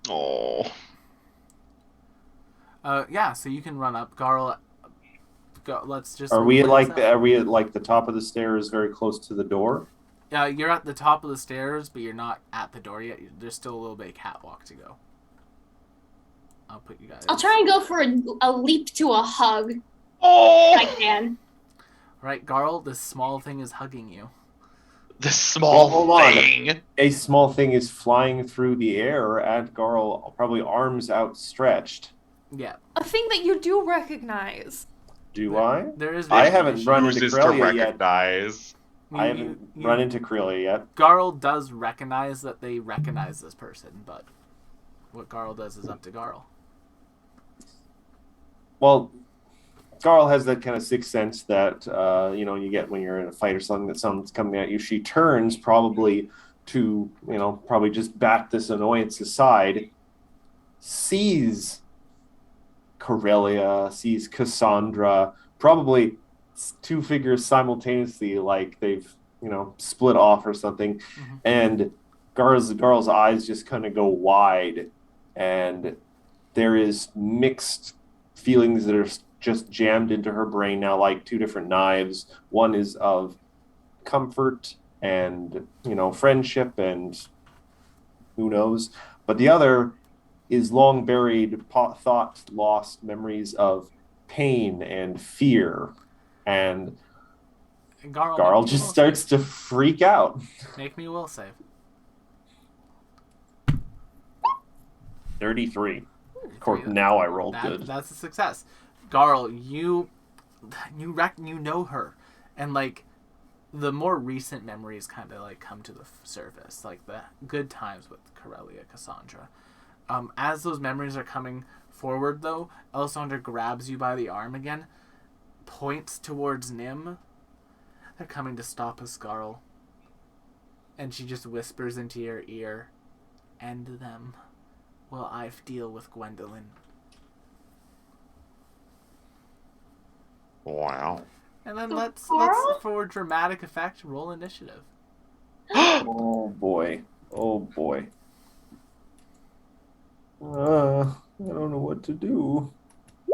Oh. Yeah, so you can run up, Garl. Let's just. Are we at play this out. the top of the stairs, very close to the door? You're at the top of the stairs, but you're not at the door yet. There's still a little bit of catwalk to go. I'll put you guys. I'll try and go for a leap to a hug Oh! if I can. Right, Garl, this small thing is hugging you. This small Hold on. thing. A small thing is flying through the air at Garl, probably arms outstretched. Yeah. A thing that you do recognize. Do I? There is. I haven't run into Chooses to Corellia yet. recognize. I haven't run into Corellia yet. Garl does recognize that they recognize this person, but what Garl does is up to Garl. Well, Garl has that kind of sixth sense that you get when you're in a fight or something that someone's coming at you. She turns probably to probably just bat this annoyance aside, sees Corellia, sees Cassandra, probably two figures simultaneously, like they've, split off or something. Mm-hmm. And Garl's eyes just kind of go wide, and there is mixed feelings that are just jammed into her brain now, like two different knives. One is of comfort and, friendship and who knows, but the other is long buried thoughts, lost memories of pain and fear. And Garl just starts to freak out. Make me a will save. 33. Of course, now I rolled good. That's a success. Garl, you know her, and like the more recent memories kind of like come to the surface, like the good times with Corellia, Cassandra. As those memories are coming forward, though, Elisandra grabs you by the arm again, points towards Nim. They're coming to stop us, Garl. And she just whispers into your ear, "End them while I deal with Gwendolyn." Wow. And then So let's Garl? for dramatic effect roll initiative. Oh boy. Oh boy. I don't know what to do.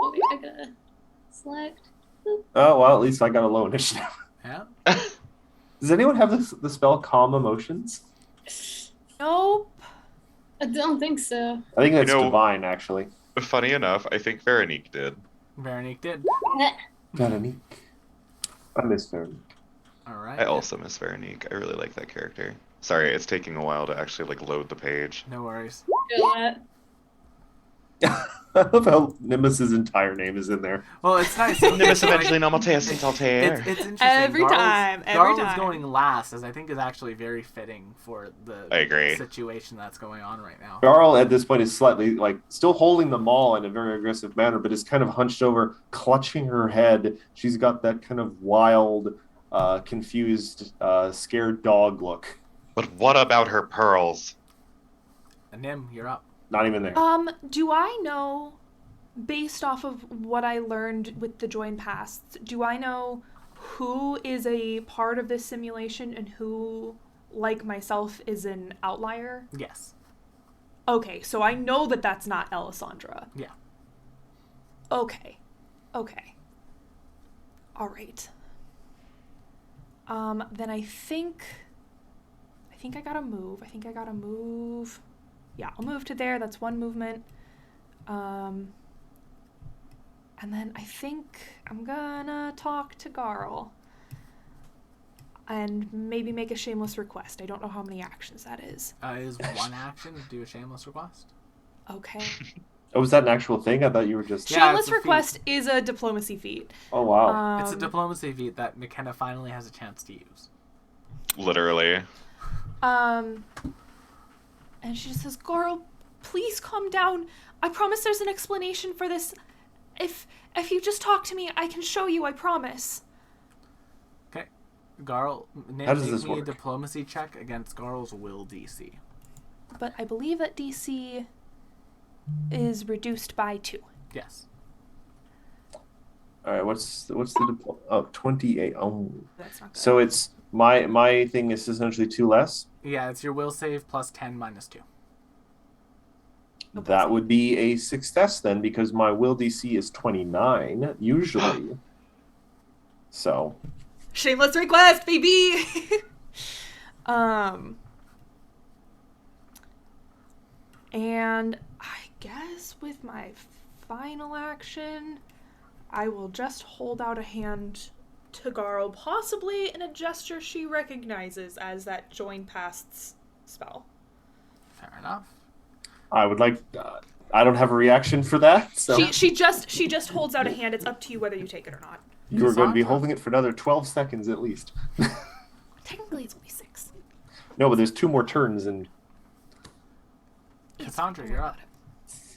Okay, I gotta select. Oh, well, at least I got a low initiative. Yeah. Does anyone have the spell Calm Emotions? Nope. I don't think so. I think that's You know- divine, actually. Funny enough, I think Veronique did. Veronique did. Veronique. I miss Veronique. All right. I also miss Veronique. I really like that character. Sorry, it's taking a while to actually like load the page. No worries. Feel that. I love how Nimbus's entire name is in there. Well, it's nice. Nimbus Like, eventually Nomalteus and Altair. It's interesting. Every time, every Garl is time. going last, as I think is actually very fitting for the I agree. situation that's going on right now. Garl at this point is slightly still holding the maul in a very aggressive manner, but is kind of hunched over, clutching her head. She's got that kind of wild, confused, scared dog look. But what about her pearls? And Nim, you're up. Not even there. Do I know, based off of what I learned with the join pasts, do I know who is a part of this simulation and who, like myself, is an outlier? Yes. Okay, so I know that that's not Elisandra. Yeah. Okay. All right. Then I think I gotta move. Yeah, I'll move to there. That's one movement. And then I think I'm gonna talk to Garl. And maybe make a shameless request. I don't know how many actions that is. Is one action to do a shameless request? Okay. Oh, was that an actual thing? I thought you were just... Yeah, Shameless it's a feat. request is a diplomacy feat. Oh, wow. It's a diplomacy feat that McKenna finally has a chance to use. Literally. And she just says, "Garl, please calm down. I promise there's an explanation for this. If you just talk to me, I can show you, I promise." Okay. Garl, How does make this me a work? diplomacy check against Garl's will DC. But I believe that DC is reduced by 2. Yes. All right, what's the... 28. Oh. That's not good. So it's... My thing is essentially 2 less. Yeah, it's your will save plus 10 minus 2. That would be a success then, because my will DC is 29, usually. So... Shameless request, baby! And I guess with my final action, I will just hold out a hand to Garl, possibly in a gesture she recognizes as that join pasts spell. Fair enough. I would like... I don't have a reaction for that, so... She just holds out a hand. It's up to you whether you take it or not. You're going to be Cassandra. holding it for another 12 seconds at least. Technically, it's only 6. No, but there's 2 more turns, and... Cassandra, you're up.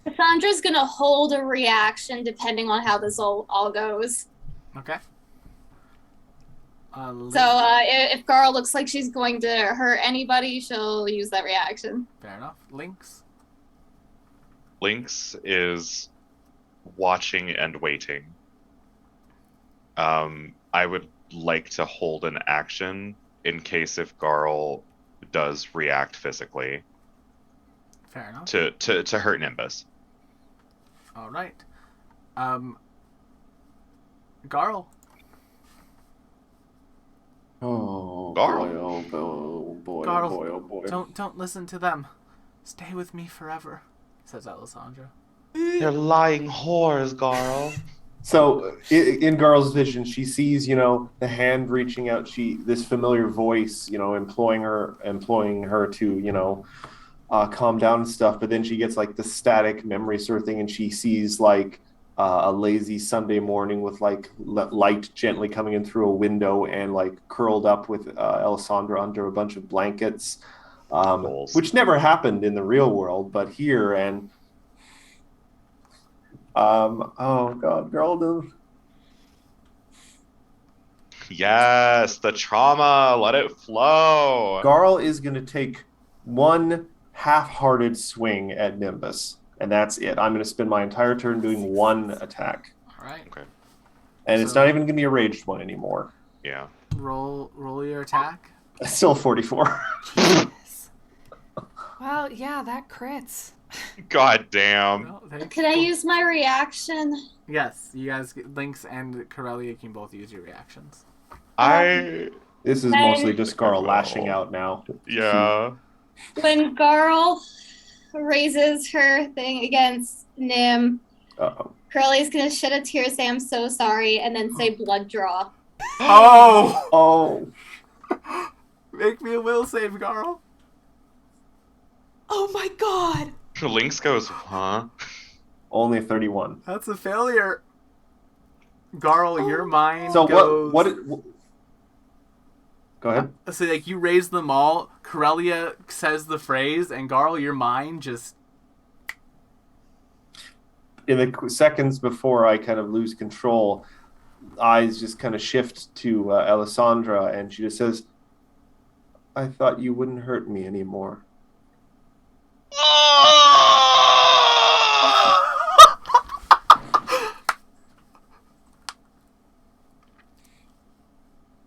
Cassandra's gonna hold a reaction depending on how this all goes. Okay. So if Garl looks like she's going to hurt anybody, she'll use that reaction. Fair enough. Lynx. Lynx is watching and waiting. I would like to hold an action in case if Garl does react physically Fair enough. to hurt Nimbus. All right. Garl. Oh Garl. boy! Oh boy! Oh boy! Garl, Oh boy! Oh boy! Don't listen to them. Stay with me forever, says Alessandra. They're lying whores, Garl. So in Garl's vision, she sees, the hand reaching out. This familiar voice, imploring her to, calm down and stuff. But then she gets like the static memory sort of thing, and she sees like a lazy Sunday morning with like light gently coming in through a window, and like curled up with Alessandra under a bunch of blankets, which never happened in the real world, but here. And oh god, Garl. Yes, the trauma. Let it flow. Garl is going to take one half-hearted swing at Nimbus, and that's it. I'm going to spend my entire turn doing one attack, All right. Okay. and it's So- not even going to be a raged one anymore. Yeah. Roll your attack. Still 44. Well, yeah, that crits. God damn. No, thank Could I you. use my reaction? Yes, you guys, Lynx and Corellia can both use your reactions. This is mostly just Garl lashing out now. Yeah. When Garl raises her thing against Nim, Uh-oh. Curly's gonna shed a tear, say I'm so sorry, and then say blood draw. Oh! Oh, Make me a will save, Garl. Oh my god! Lynx goes, huh? only 31. That's a failure. Garl, your mind So goes... what Go ahead. So, like, you raise them all, Corellia says the phrase, and Garl, your mind just... In the seconds before I kind of lose control, eyes just kind of shift to Alessandra, and she just says, I thought you wouldn't hurt me anymore.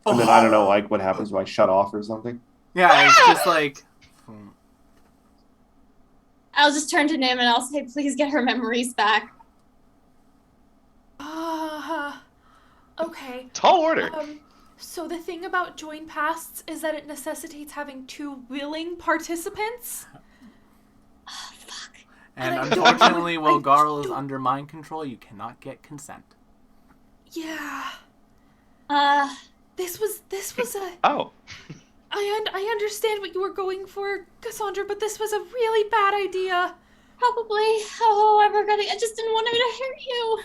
And then I don't know, like what happens when I shut off or something. Yeah, it's just like... I'll just turn to Nim and I'll say, please get her memories back. Okay. Tall order. So the thing about join pasts is that it necessitates having 2 willing participants. Oh, fuck. And I don't- unfortunately, while I Garl is don't- under mind control, you cannot get consent. Yeah. This was a Oh. I understand what you were going for, Cassandra, but this was a really bad idea. Probably. Oh, I'm regretting. I just didn't want him to hurt you.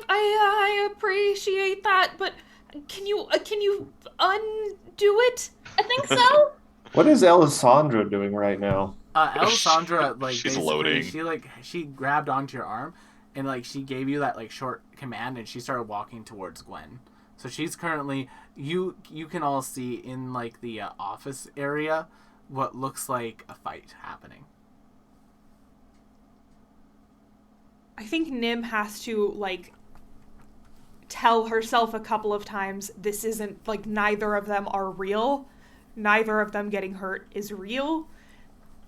I appreciate that, but can you undo it? I think so. What is Alessandra doing right now? Alessandra, like, She's basically, loading. she grabbed onto your arm, and, like, she gave you that, like, short command, and she started walking towards Gwen. So she's currently, you can all see in, like, the office area what looks like a fight happening. I think Nim has to, like, tell herself a couple of times this isn't, like, neither of them are real. Neither of them getting hurt is real.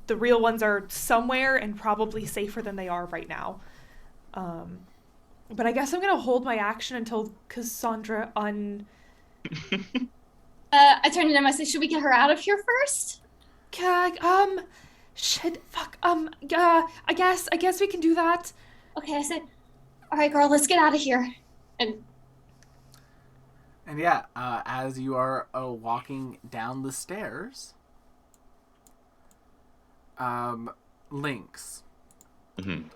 The real ones are somewhere and probably safer than they are right now. But I guess I'm gonna hold my action until Cassandra I turned to Nim. I said, should we get her out of here first? I guess we can do that. Okay, I said, all right, girl, let's get out of here. And And yeah, as you are walking down the stairs, Lynx, Mhm.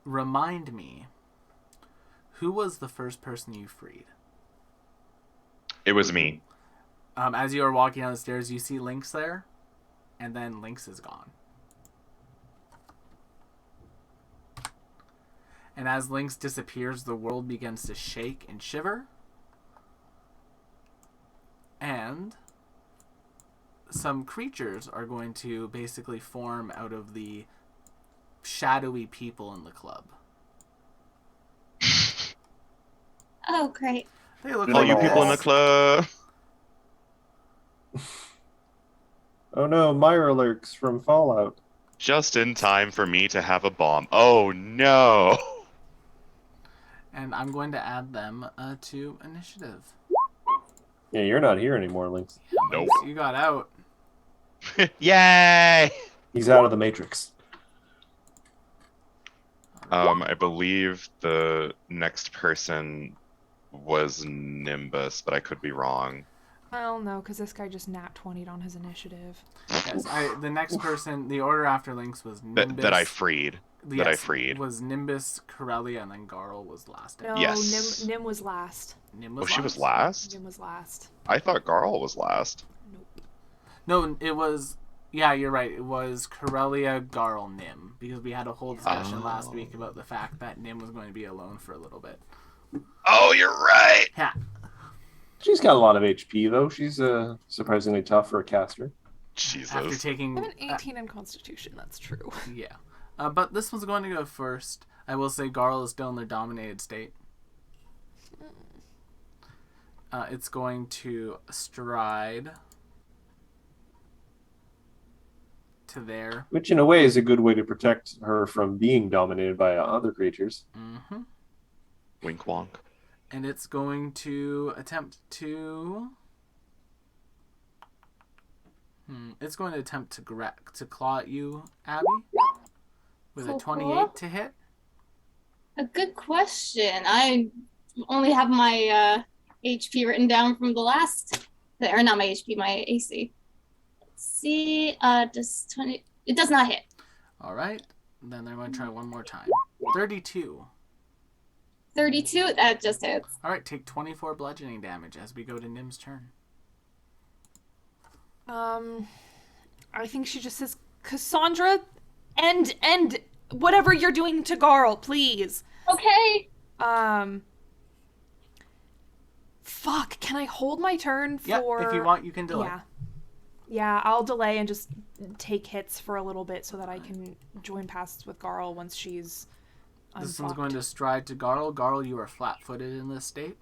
remind me, who was the first person you freed? It was me. As you are walking down the stairs, you see Lynx there, and then Lynx is gone. And as Lynx disappears, the world begins to shake and shiver. And some creatures are going to basically form out of the shadowy people in the club. Oh, great. They look All All like you people in the this. club. Oh no, Myra lurks from Fallout. Just in time for me to have a bomb. Oh no. And I'm going to add them to initiative. Yeah, you're not here anymore, Lynx. Nope. You got out. Yay! He's out of the Matrix. I believe the next person was Nimbus, but I could be wrong. Well, no, because this guy just nat 20'd on his initiative. Yes, the next person, the order after Lynx was Nimbus. That I freed. That I Yes, freed. was Nimbus, Corellia, and then Garl was last. No, Yes. Nim was last. Nim Oh, was she was last? Nim was last. I thought Garl was last. Nope. No, it was. Yeah, you're right. It was Corellia, Garl, Nim, because we had a whole discussion last week about the fact that Nim was going to be alone for a little bit. Oh, you're right! Yeah. She's got a lot of HP though. She's surprisingly tough for a caster. Jesus. After taking. I have an 18 in Constitution, that's true. Yeah. But this one's going to go first. I will say Garl is still in their dominated state. It's going to stride to there. Which in a way is a good way to protect her from being dominated by other creatures. Mm-hmm. Wink wonk. And it's going to attempt to... It's going to attempt to claw at you, Abby, with a 28 to hit. A good question. I only have my HP written down from the last, or not my HP, my AC. Let's see. Does 20? It does not hit. All right. Then they're going to try one more time. 32. 32. That just hits. All right. Take 24 bludgeoning damage as we go to Nim's turn. I think she just says, Cassandra, end whatever you're doing to Garl, please. Okay. Fuck, can I hold my turn for... Yeah, if you want, you can delay. Yeah, I'll delay and just take hits for a little bit so that I can join passes with Garl once she's This one's unfucked. going to stride to Garl. Garl, you are flat-footed in this state.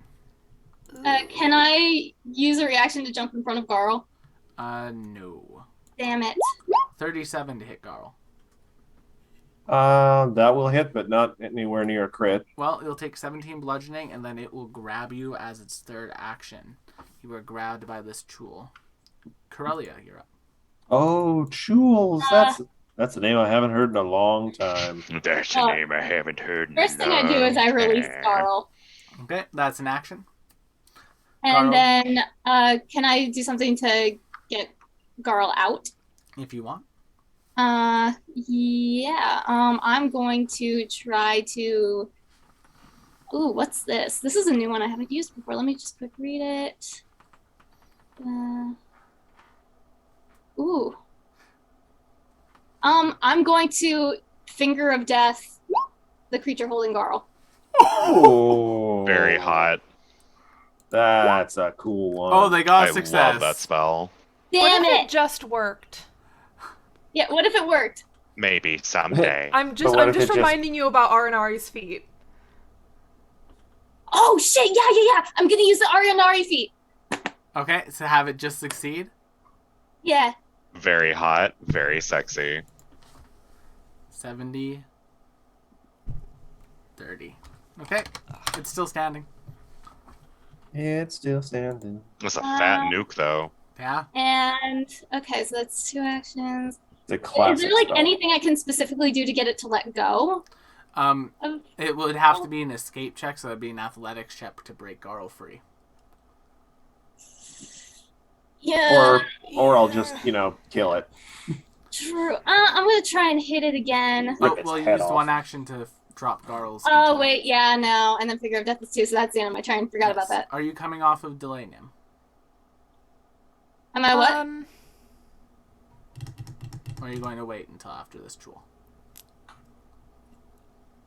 Can I use a reaction to jump in front of Garl? No. Damn it. 37 to hit Garl. That will hit, but not anywhere near a crit. Well, it'll take 17 bludgeoning, and then it will grab you as its third action. You are grabbed by this Chul. Corellia, you're up. Oh, Chules. That's a name I haven't heard in a long time. That's a name I haven't heard in a First thing I do is I long release time. Garl. Okay, that's an action. And Garl. then can I do something to get Garl out? If you want. Yeah. I'm going to try to... Ooh, what's this? This is a new one I haven't used before. Let me just quick read it. Ooh. I'm going to Finger of Death the creature holding Garl. Oh, Very hot. That's a cool one. Oh, they got a I success. love that spell. Damn What if it! it just worked? Yeah, what if it worked? Maybe someday. I'm But what I'm if just it just- reminding you about Arinari's feet. Oh shit! Yeah! I'm gonna use the Arianari feat. Okay, so have it just succeed. Yeah. Very hot. Very sexy. 70. 30. Okay, it's still standing. It's still standing. It's a fat nuke, though. Yeah. And okay, so that's 2 actions. It's a classic. Is there like spell. anything I can specifically do to get it to let go? It would have to be an escape check, so it'd be an athletics check to break Garl free. Yeah. Or I'll just kill it. True. I'm gonna try and hit it again. Rip Oh, its well, you head used off. one action to drop Garl's. Oh control. wait, yeah, no, and then Figure of Death is 2, so that's the end of my turn. Forgot about Yes. that. Are you coming off of delay, Nim? Am I what? Or are you going to wait until after this Chul?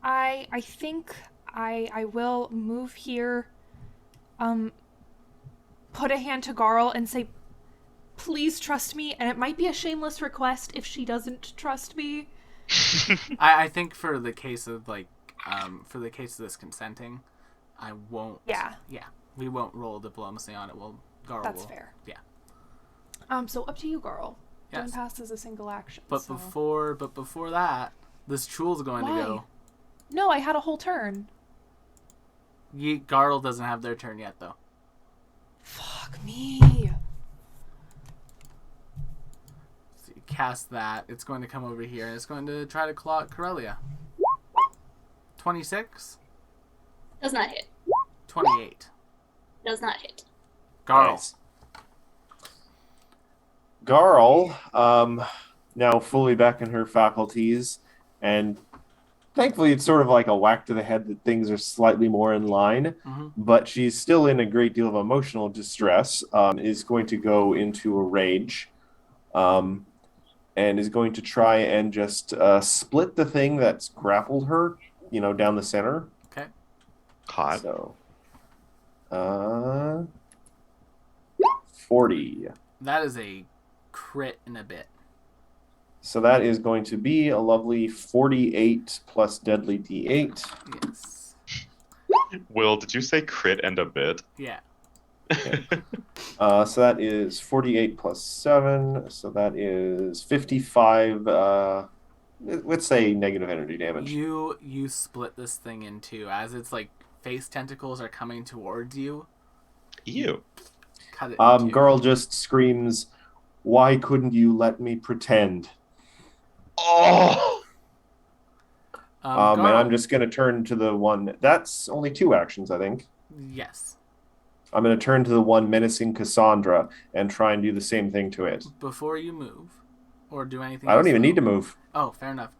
I think I will move here, put a hand to Garl and say, please trust me, and it might be a shameless request if she doesn't trust me. I think for the case of this consenting, I won't. Yeah. Yeah. We won't roll diplomacy on it. Garl That's will. fair. Yeah. So up to you, girl. Yes. Don't pass as a single action. But so. before that, this Chul's going to go. No, I had a whole turn. Garl doesn't have their turn yet, though. Fuck me. So you cast that. It's going to come over here, and it's going to try to claw at Corellia. 26? Does not hit. 28. Does not hit. Garl. Nice. Garl, now fully back in her faculties, and thankfully it's sort of like a whack to the head that things are slightly more in line, but she's still in a great deal of emotional distress, is going to go into a rage, and is going to try and just split the thing that's grappled her, down the center. Okay. Hot. So, 40. That is a crit in a bit. So that is going to be a lovely 48 plus deadly d8. Yes. Will, did you say crit and a bit? Yeah. So that is 48 plus 7. So that is 55, let's say negative energy damage. You split this thing in two. As its like face tentacles are coming towards you. Ew. Cut it in two. Girl just screams, "Why couldn't you let me pretend?" Oh! And Garl- I'm just going to turn to the one. That's only 2 actions, I think. Yes. I'm going to turn to the one menacing Cassandra and try and do the same thing to it. Before you move, or do anything. I don't else, even though- need to move. Oh, fair enough.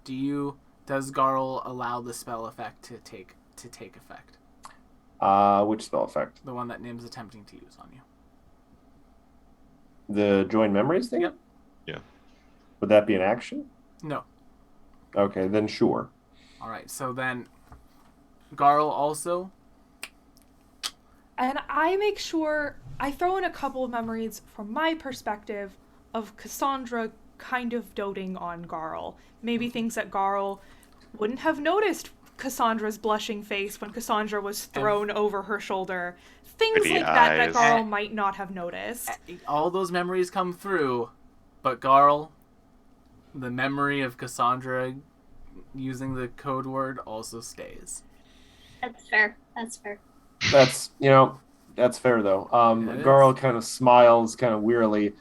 Does Garl allow the spell effect to take effect? Which spell effect? The one that Nim's attempting to use on you. The join memories thing? Yep. Yeah. Would that be an action? No. Okay, then sure. All right. So then, Garl also. And I make sure I throw in a couple of memories from my perspective of Cassandra kind of doting on Garl. Maybe things that Garl wouldn't have noticed Cassandra's blushing face when Cassandra was thrown over her shoulder. Things Pretty like that eyes. Garl might not have noticed. All those memories come through, but Garl, the memory of Cassandra using the code word also stays. That's fair. That's fair. That's fair though. It is. Garl kind of smiles kind of wearily,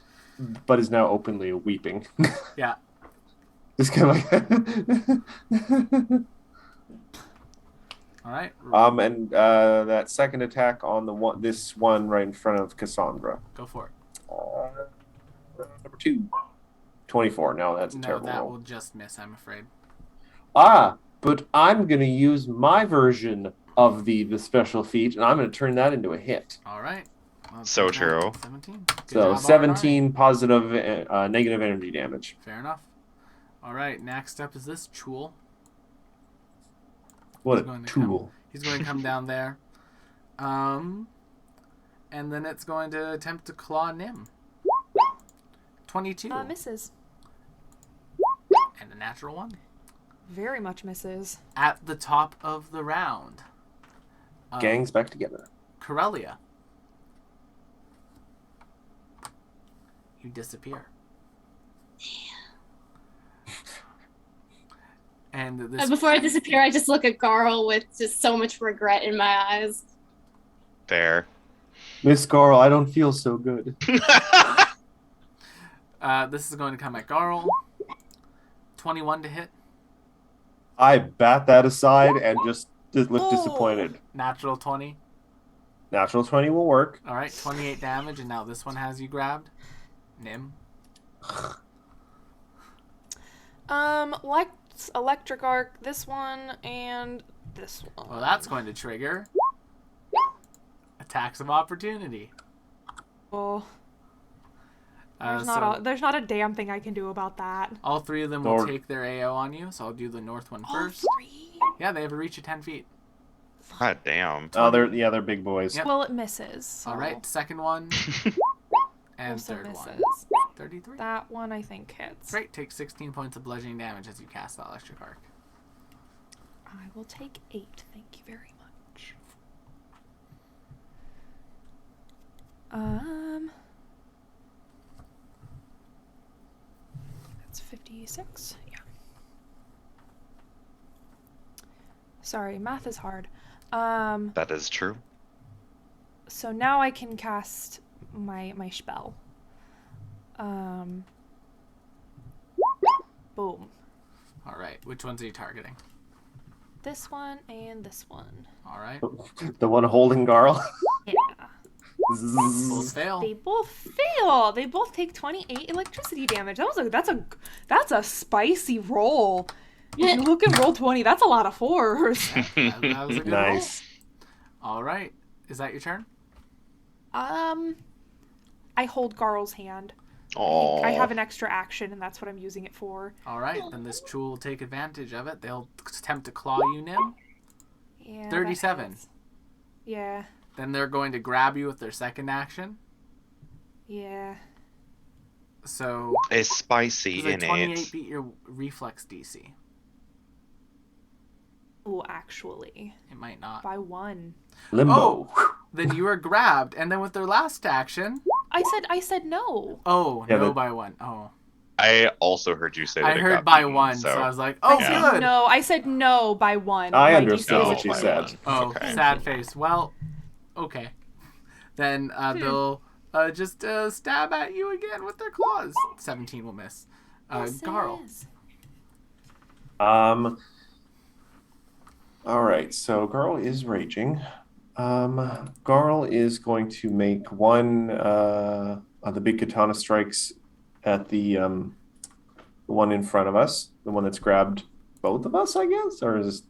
but is now openly weeping. Yeah. Just kind of like. All right. And that second attack on this one right in front of Cassandra. Go for it. Number 2. 24. No, that's a No, terrible that roll. will just miss, I'm afraid. But I'm going to use my version of the special feat, and I'm going to turn that into a hit. All right. Well, So good job. true. 17. Good So job, 17 positive negative energy damage. Fair enough. All right. Next up is this Chul. What He's a going to tool. He's going to come down there. And then it's going to attempt to claw Nim. 22. Misses. And a natural 1. Very much misses. At the top of the round. Gangs back together. Corellia. You disappear. And this Before I disappear, I just look at Garl with just so much regret in my eyes. There. Miss Garl, I don't feel so good. this is going to come at Garl. 21 to hit. I bat that aside and just look disappointed. Natural 20. Natural 20 will work. All right, 28 damage, and now this one has you grabbed. Nim. Let's electric arc this one and this one. Well, that's going to trigger attacks of opportunity. Oh, there's So there's not a damn thing I can do about that. all 3 of them will Or- take their AO on you, so I'll do the north one All first. 3. Yeah, they have a reach of 10 feet. God damn. Oh, they're big boys. Yep. Well, it misses. So All right, second one. And also third misses. one. 33. That one I think hits. Great. Take 16 points of bludgeoning damage as you cast that electric arc. I will take 8. Thank you very much. That's 56. Yeah. Sorry, math is hard. That is true. So now I can cast my spell. Boom. All right. Which ones are you targeting? This one and this one. All right. The one holding Garl. Yeah. Both fail. They both fail. They both take 28 electricity damage. That's a spicy roll. If you look at roll 20, that's a lot of 4s. That was a good Nice. roll. All right. Is that your turn? I hold Garl's hand. Oh, I have an extra action, and that's what I'm using it for. All right. Then this Chul will take advantage of it. They'll attempt to claw you, Nim. Yeah. that 37. hits. Yeah. Then they're going to grab you with their second action. Yeah. So it's spicy does a in 28 it. beat your reflex DC? Oh, actually, It might not. Oh. by 1. Limbo. Then you are grabbed, and then with their last action, I said no. oh, Yeah, no but- by 1. Oh, I also heard you say that I it heard got by beaten, 1, so I was like, I oh, said good. no. I said no by 1. I My understood DC what is you a said. 20. Oh, Okay. sad face. Well, okay. Then they'll just stab at you again with their claws. 17 will miss. Yes, it Garl. is. All right, so Garl is raging. Garl is going to make one of the big katana strikes at the one in front of us, the one that's grabbed both of us, I guess, or is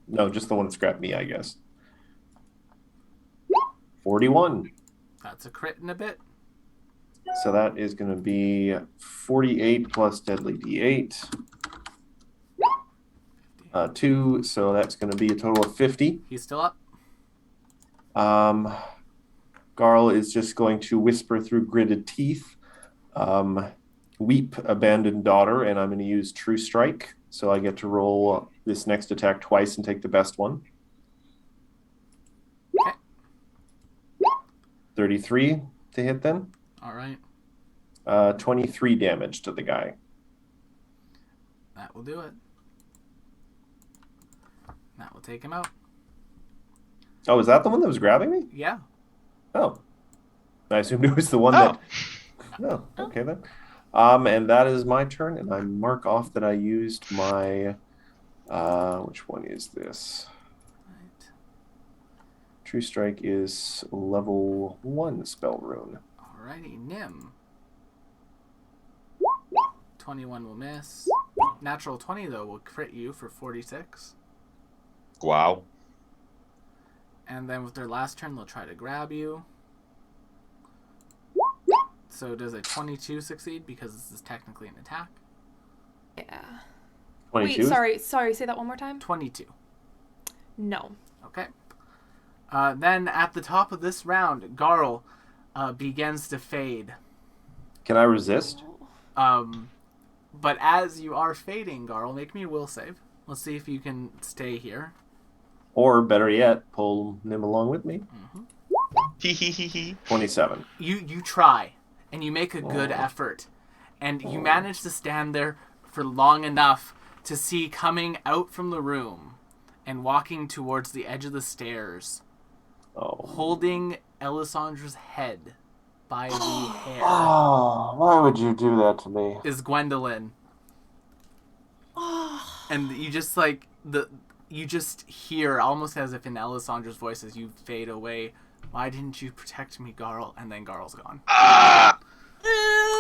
no, just the one that's grabbed me, I guess. 41. That's a crit in a bit. So that is going to be 48 plus deadly d8. 2, so that's going to be a total of 50. He's still up. Garl is just going to whisper through gritted teeth, weep, abandoned daughter, and I'm going to use True Strike. So I get to roll this next attack twice and take the best one. Okay. 33 to hit then. All right. 23 damage to the guy. That will do it. That will take him out. Oh, is that the one that was grabbing me? Yeah. Oh. I assumed it was the one Oh, that... Oh, okay then. And that is my turn, and I mark off that I used my... which one is this? Right. True Strike is level 1 spell rune. Alrighty, Nim. 21 will miss. Natural 20, though, will crit you for 46. wow. And then with their last turn, they'll try to grab you. So does a 22 succeed? Because this is technically an attack. Yeah. 22? Wait, sorry. Say that one more time. 22. No. Okay. Then at the top of this round, Garl begins to fade. Can I resist? But as you are fading, Garl, make me a will save. Let's see if you can stay here. Or better yet, pull Nim along with me. Hee hee hee hee. 27. You try, and you make a good effort, and you manage to stand there for long enough to see coming out from the room and walking towards the edge of the stairs, Oh. holding Elisandra's head by the hair, Oh, why would you do that to me? is Gwendolyn. And you just you just hear, almost as if in Elisandra's voice as you fade away, "Why didn't you protect me, Garl?" And then Garl's gone.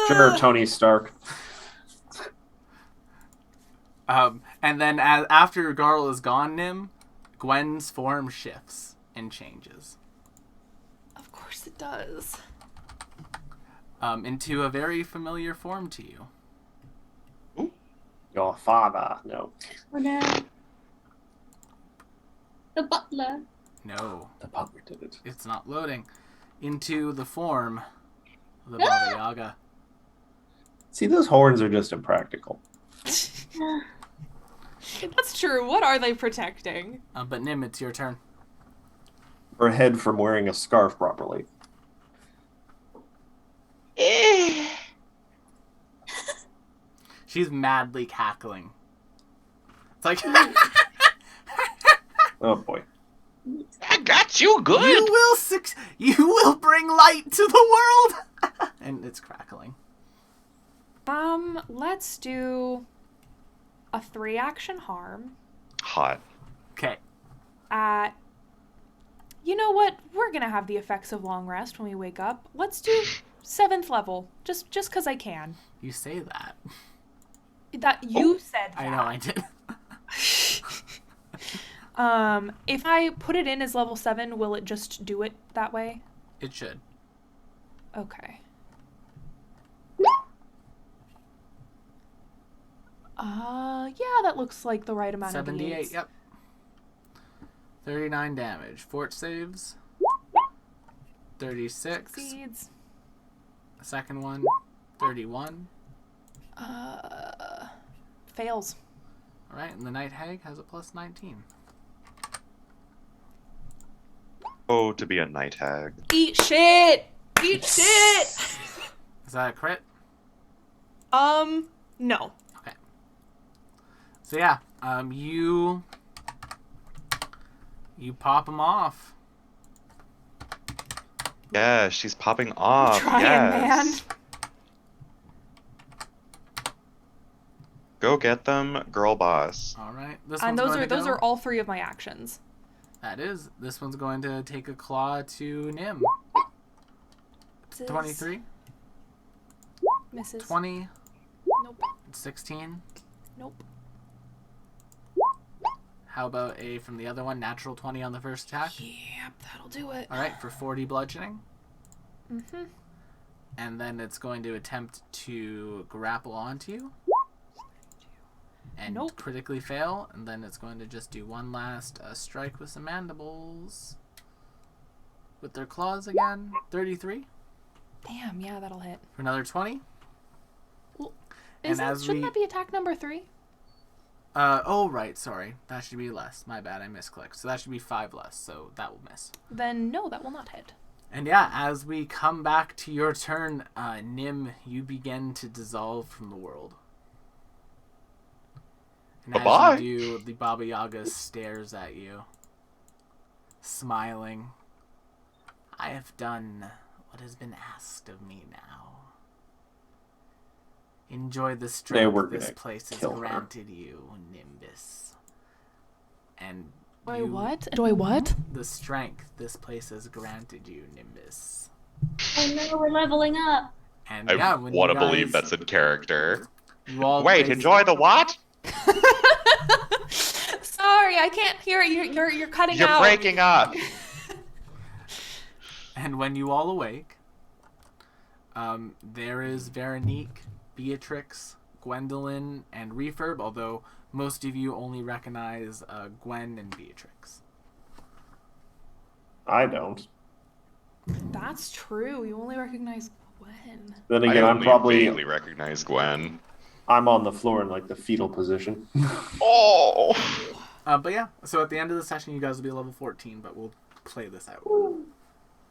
Sure, Tony Stark. And then after Garl is gone, Nim, Gwen's form shifts and changes Of course it does. into a very familiar form to you. Your father. No. Oh no. The butler. No, The butler did it. it's not loading. Into the form of the Baba Yaga. See, those horns are just impractical. That's true. What are they protecting? But Nim, it's your turn. Her head from wearing a scarf properly. She's madly cackling. It's like, Oh boy. I got you good. you will bring light to the world. And it's crackling. Let's do a 3-action harm Hot. Okay. at... You know what? We're gonna have the effects of long rest when we wake up. Let's do 7th level, just because I can. You say that. That you said that. I know I did. If I put it in as level 7, will it just do it that way? It should. Okay. Yeah, that looks like the right amount of 78, D8s. yep. 39 damage. Fort saves. 36. Succeeds. Second one. 31. Fails. Alright, and the Night Hag has a plus 19. Oh, to be a night hag. Eat shit! Eat shit! Is that a crit? No. Okay. So yeah, you pop them off. Yeah, she's popping off. Trying, Yes. Go get them, girl boss. Alright. This And one's those going are to those go. are all 3 of my actions. That is. This one's going to take a claw to Nim. 23, Misses. 20, Nope. 16. Nope. How about a from the other one, natural 20 on the first attack? Yep, that'll do it. Alright, for 40 bludgeoning. Mm-hmm. And then it's going to attempt to grapple onto you. And Nope. critically fail. And then it's going to just do one last strike with some mandibles. With their claws again. 33 Damn, yeah, that'll hit. for another 20. Shouldn't that be attack number 3? Oh, right, sorry. That should be less. My bad, I misclicked. So that should be 5 less, so that will miss. Then no, that will not hit. And yeah, as we come back to your turn, Nim, you begin to dissolve from the world. And Bye-bye. as you do, the Baba Yaga stares at you, smiling. I have done what has been asked of me now. Enjoy the They strength were this gonna place has kill her. granted you, Nimbus. And Enjoy you, what? Enjoy what? the strength this place has granted you, Nimbus. Oh no, we're leveling up. And I yeah, when want you to believe guys- that's in character. you all Wait, basi- enjoy the what? Sorry, I can't hear it. You're cutting You're out. breaking up. And when you all awake, there is Veronique, Beatrix, Gwendolyn, and Refurb, although most of you only recognize Gwen and Beatrix. I don't. That's true. You only recognize Gwen. Then I again, I'm only probably vaguely recognize Gwen. I'm on the floor in like the fetal position. Oh. But yeah, so at the end of the session, you guys will be level 14, but we'll play this out.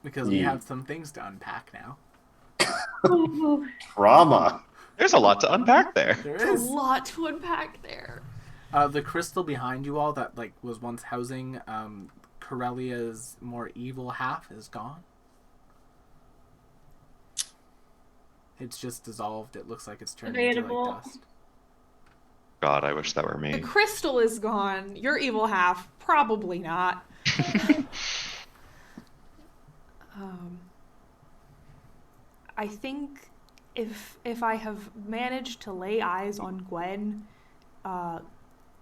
Because we Yeah. have some things to unpack now. Trauma. There's a lot to unpack there. There There's a is. lot to unpack there. The crystal behind you all that was once housing Corellia's more evil half is gone. It's just dissolved. It looks like it's turned into Debatable. like dust. God, I wish that were The me. crystal is gone. Your evil half, probably not. I think if I have managed to lay eyes on Gwen,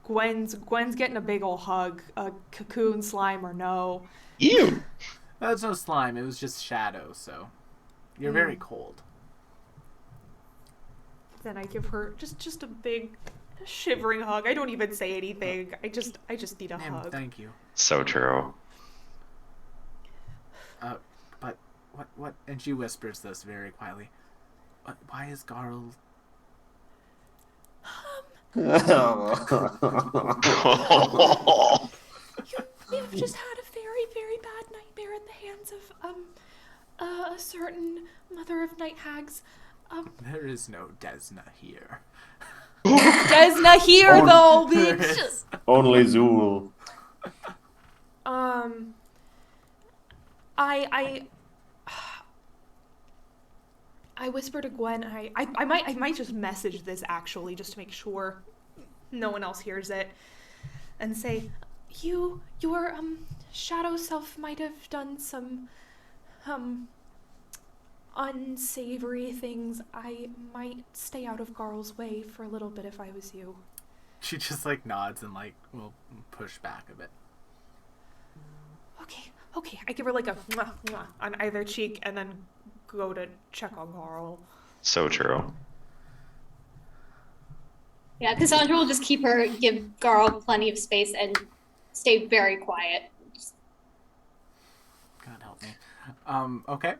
Gwen's getting a big ol' hug, a cocoon slime or no. Ew. That's no slime. It was just shadow. So you're very cold. Then I give her just a big shivering hug. I don't even say anything. I just need a Nim, hug. thank you. So true. But what? And she whispers this very quietly. Why is Garl You've just had a very, very bad nightmare at the hands of a certain mother of night hags. There is no Desna here. Desna here Oh, though, there bitch. is. Only Zool. I whisper to Gwen. I might just message this actually, just to make sure no one else hears it, and say, your shadow self might have done some unsavory things. I might stay out of Garl's way for a little bit if I was you. She just like nods and like will push back a bit. Okay. I give her like a mwah, mwah on either cheek and then go to check on Garl. So true. Yeah, Cassandra will just give Garl plenty of space and stay very quiet. God help me. Okay.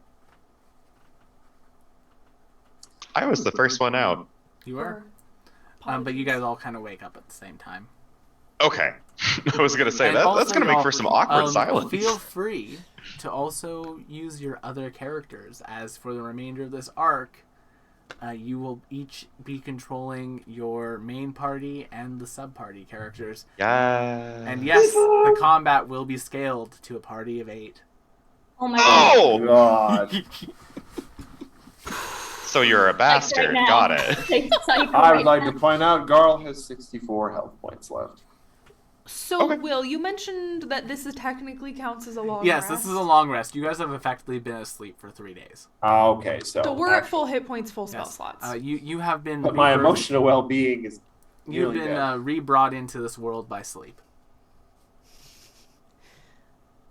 I was the first one out. You were. Or But you guys all kind of wake up at the same time. Okay. I was gonna say And that's also, gonna make y'all, for some awkward silence. Feel free to also use your other characters, as for the remainder of this arc, you will each be controlling your main party and the sub-party characters. Yeah. And yes, the combat will be scaled to a party of 8. Oh my god. Oh! God. So you're a bastard. now. Got it. Take the psycho I right would like now. to point out Garl has 64 health points left. So, Okay. Will, you mentioned that this is technically counts as a long Yes, rest. this is a long rest. You guys have effectively been asleep for 3 days. Okay, so. So we're at full hit points, full spell Yes. slots. You have been. But my rebirthed- emotional well-being is You've nearly been dead. re-brought into this world by sleep.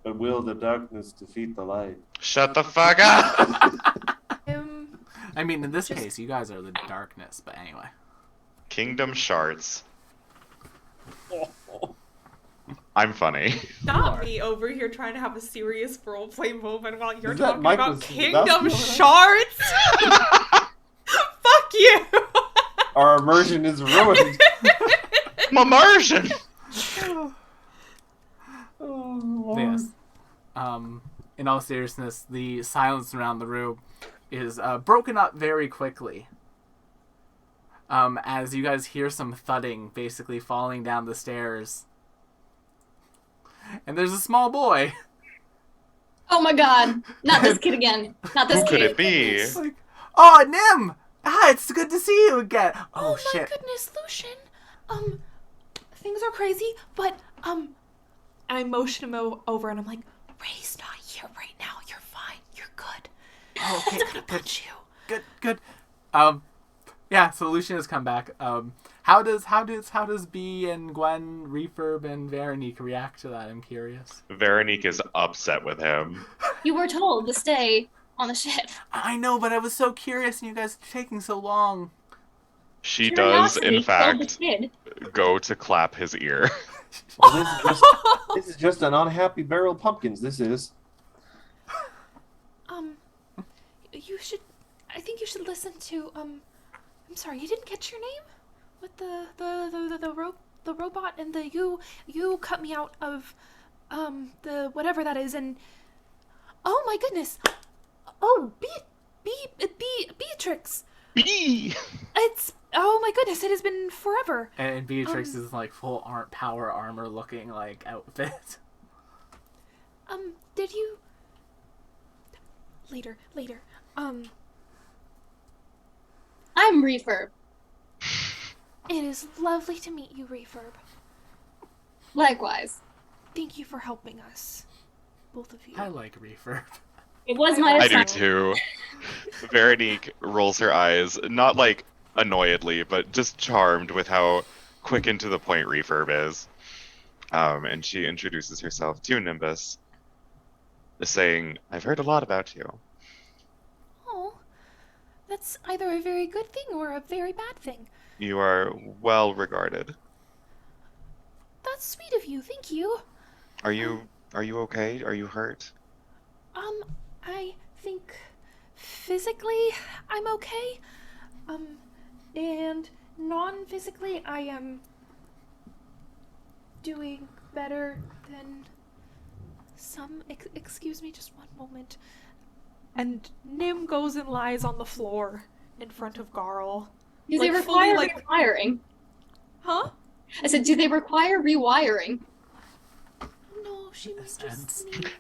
But will the darkness defeat the light? Shut the fuck up. I mean, in this case, you guys are the darkness. But anyway. Kingdom Shards. I'm funny. Not me over here trying to have a serious roleplay moment while you're Is that talking Mike about Wazowski Kingdom over there? Shards. Fuck you. Our immersion is ruined. Immersion. Oh, Lord. Yes. In all seriousness, the silence around the room is broken up very quickly. As you guys hear some thudding, basically falling down the stairs. And there's a small boy. Oh my god. Not this kid again. Not this Who could kid. it be? It's like, oh, Nim! Ah, it's good to see you again. Oh, My shit. goodness, Lucian. Things are crazy, but I motion him over and I'm like, Ray's not here right now. You're fine. You're good. Oh, okay, He's gonna good, punch you. good. Yeah, so Lucian has come back. How does B and Gwen, Refurb, and Veronique react to that? I'm curious. Veronique is upset with him. You were told to stay on the ship. I know, but I was so curious, and you guys are taking so long. She does, Curiosity in killed the fact, kid. go to clap his ear. Well, this is just an unhappy barrel of pumpkins. This is. I think you should listen to, I'm sorry, you didn't catch your name? With the robot and the you cut me out of, the whatever that is, and, oh my goodness. Oh, Beatrix. B. It's, oh my goodness, it has been forever. And Beatrix is like full power armor looking like outfit. Did you, later, I'm Refurb. it is lovely to meet you, Refurb. Likewise. Thank you for helping us, both of you. I like Refurb. It was my I do assignment. too. Veronique rolls her eyes, not like annoyedly, but just charmed with how quick and to the point Refurb is. And she introduces herself to Nimbus, saying, "I've heard a lot about you." Oh, that's either a very good thing or a very bad thing. You are well regarded. That's sweet of you, thank you. Are you okay? Are you hurt? I think physically I'm okay. And non-physically, I am doing better than some. Excuse me, just one moment. And Nim goes and lies on the floor in front of Garl. Do Like, they fully, require like- rewiring? Huh? I said, do they require rewiring? No, she may This just ends. need...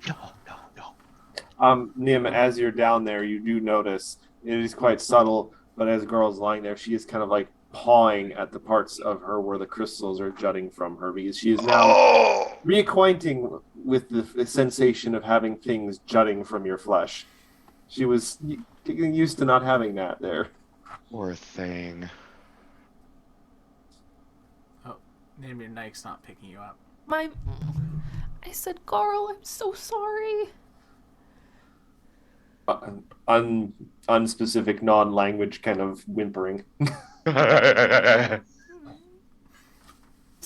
No. Nim, as you're down there, you do notice it is quite subtle, but as Garl's lying there, she is kind of like pawing at the parts of her where the crystals are jutting from her because she is now Oh! reacquainting with the sensation of having things jutting from your flesh. She was getting used to not having that there. Poor thing. Name your Nike's not picking you up. I said, Garl, I'm so sorry. Unspecific, non-language kind of whimpering. Is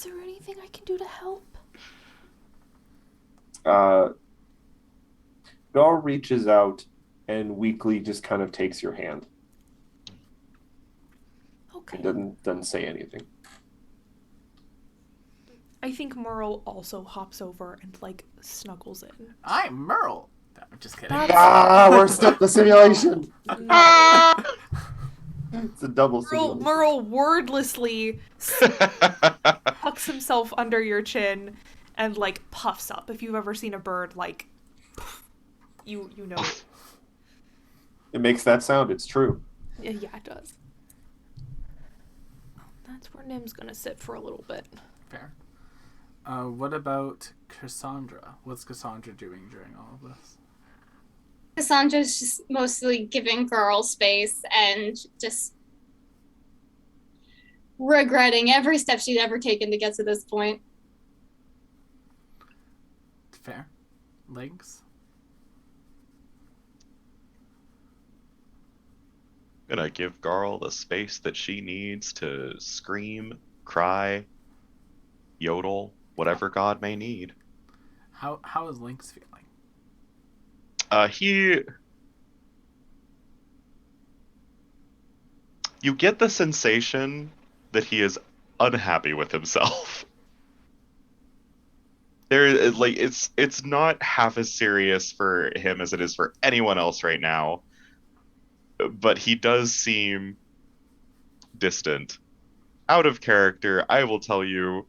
there anything I can do to help? Gar reaches out and weakly just kind of takes your hand. Okay. It doesn't say anything. I think Merle also hops over and, like, snuggles in. I'm Merle. No, just kidding. That's- We're stuck the simulation. No. It's a double simulation. Merle wordlessly tucks himself under your chin and, like, puffs up. If you've ever seen a bird, like, you know. It makes that sound. It's true. Yeah, it does. That's where Nim's gonna sit for a little bit. Fair. What about Cassandra? What's Cassandra doing during all of this? Cassandra's just mostly giving Girl space and just regretting every step she'd ever taken to get to this point. Fair. Legs? Gonna give Garl the space that she needs to scream, cry, yodel, whatever God may need. How is Lynx feeling? You get the sensation that he is unhappy with himself. It's not half as serious for him as it is for anyone else right now. But he does seem distant. Out of character, I will tell you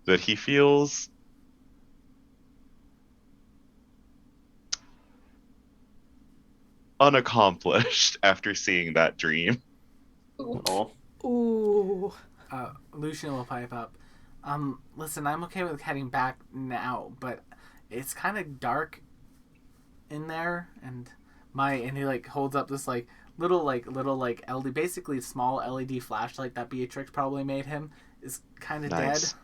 that he feels unaccomplished after seeing that dream. Oh. Ooh. Lucian will pipe up. Listen, I'm okay with heading back now, but it's kind of dark in there, and he like holds up this like little LED, basically small LED flashlight that Beatrix probably made him, is kind of Nice. dead.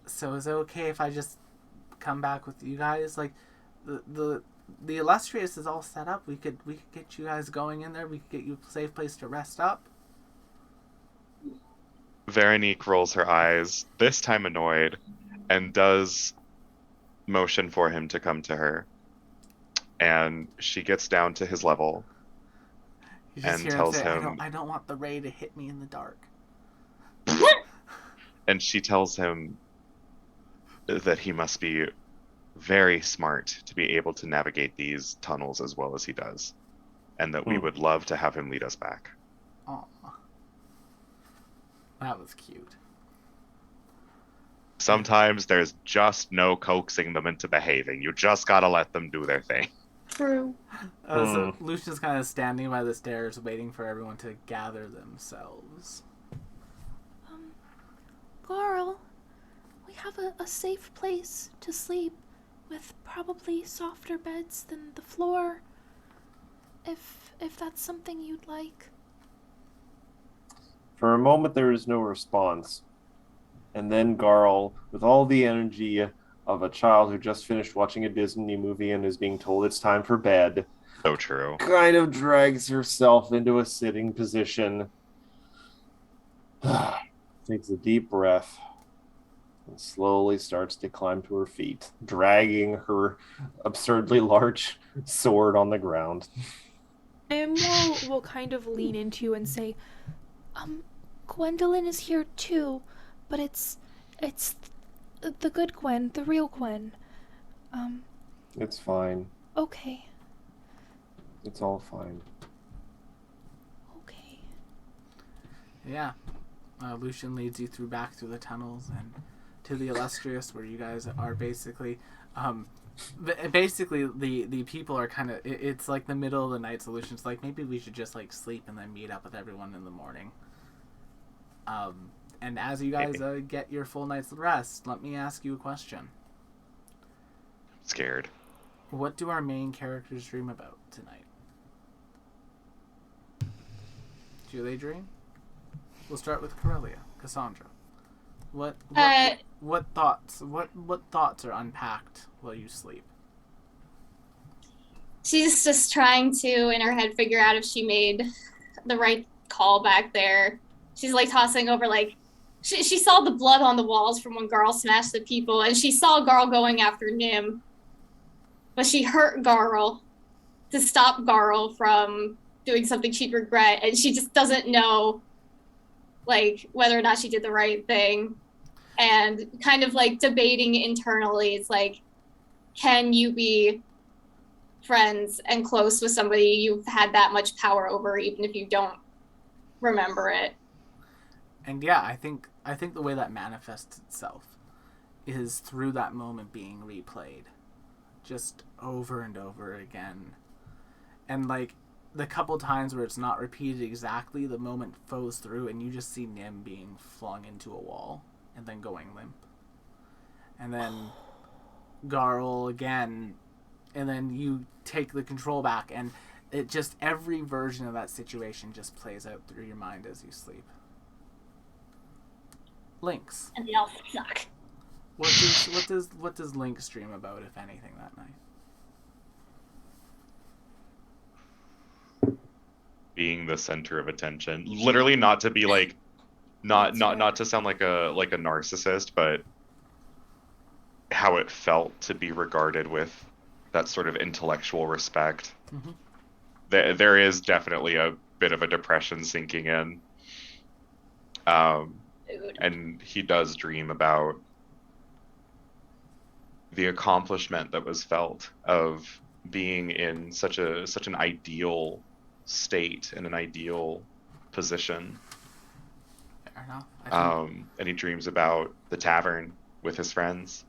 So is it okay if I just come back with you guys? Like the Illustrious is all set up. We could get you guys going in there. We could get you a safe place to rest up. Veronique rolls her eyes, this time annoyed, and does motion for him to come to her. And she gets down to his level. You just And hear tells him say, him- I don't want the ray to hit me in the dark. And she tells him that he must be very smart to be able to navigate these tunnels as well as he does. And that we would love to have him lead us back. Aw. That was cute. Sometimes there's just no coaxing them into behaving. You just gotta let them do their thing. True. So Lucian's kind of standing by the stairs waiting for everyone to gather themselves. Garl, we have a safe place to sleep with probably softer beds than the floor. If that's something you'd like. For a moment, there is no response. And then Garl, with all the energy of a child who just finished watching a Disney movie and is being told it's time for bed, So true. kind of drags herself into a sitting position, takes a deep breath, and slowly starts to climb to her feet, dragging her absurdly large sword on the ground. Nim will kind of lean into you and say, Gwendolyn is here too, but it's the good Gwen, the real Gwen. It's fine. Okay. It's all fine. Okay. Yeah. Lucian leads you back through the tunnels and to the Illustrious, where you guys are basically the people are kind of, it's like the middle of the night, so Lucian's like, maybe we should just like sleep and then meet up with everyone in the morning. And as you guys get your full night's rest, let me ask you a question. Scared. What do our main characters dream about tonight? Do they dream? We'll start with Corellia, Cassandra. What thoughts are unpacked while you sleep? She's just trying to, in her head, figure out if she made the right call back there. She's like tossing over, like, she saw the blood on the walls from when Garl smashed the people, and she saw Garl going after Nim. But she hurt Garl to stop Garl from doing something she'd regret, and she just doesn't know, like, whether or not she did the right thing. And kind of like debating internally, it's like, can you be friends and close with somebody you've had that much power over, even if you don't remember it? And yeah, I think the way that manifests itself is through that moment being replayed just over and over again. And like the couple times where it's not repeated exactly, the moment flows through and you just see Nim being flung into a wall and then going limp. And then Garl again, and then you take the control back, and it just, every version of that situation just plays out through your mind as you sleep. Lynx. And they all suck. What does Lynx dream about, if anything, that night? Being the center of attention. Literally, not to be like, not to sound like a narcissist, but how it felt to be regarded with that sort of intellectual respect. Mm-hmm. There is definitely a bit of a depression sinking in. And he does dream about the accomplishment that was felt of being in such an ideal state, in an ideal position. Fair enough. And he dreams about the tavern with his friends.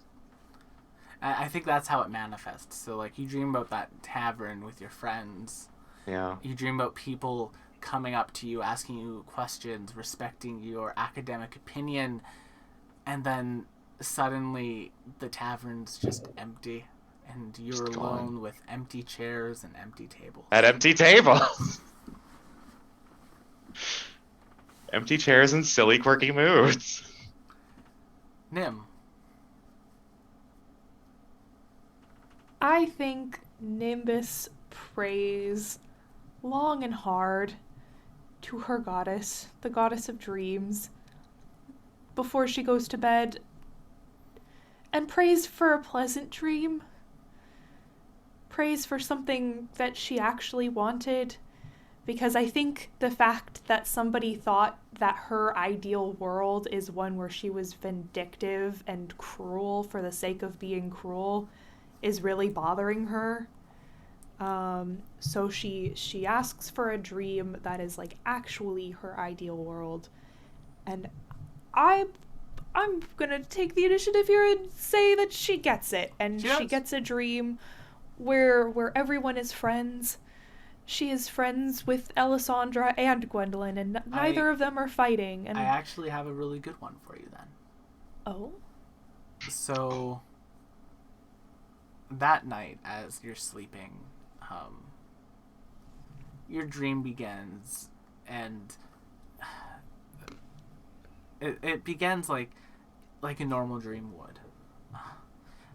I think that's how it manifests. So like you dream about that tavern with your friends. Yeah. You dream about people coming up to you, asking you questions, respecting your academic opinion, and then suddenly the tavern's just empty and you're Just alone gone. with empty chairs and empty tables. At empty tables. Empty chairs and silly, quirky moods. Nim. I think Nimbus prays long and hard to her goddess, the goddess of dreams, before she goes to bed, and prays for a pleasant dream. Prays for something that she actually wanted, because I think the fact that somebody thought that her ideal world is one where she was vindictive and cruel for the sake of being cruel is really bothering her. So she asks for a dream that is like actually her ideal world, and I'm gonna take the initiative here and say that she gets it, and she gets a dream where everyone is friends. She is friends with Alessandra and Gwendolyn, and neither of them are fighting. And I actually have a really good one for you then. Oh? So that night, as you're sleeping, your dream begins, and it begins like a normal dream would.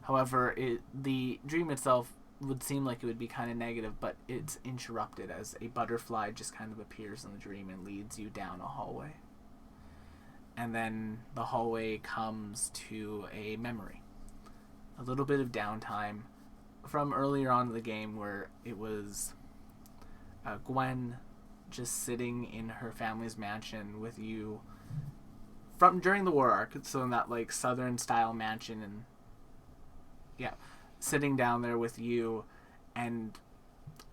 However, the dream itself would seem like it would be kind of negative, but it's interrupted as a butterfly just kind of appears in the dream and leads you down a hallway. And then the hallway comes to a memory. A little bit of downtime from earlier on in the game where it was Gwen just sitting in her family's mansion with you from during the war arc, so in that like southern style mansion, and yeah, sitting down there with you, and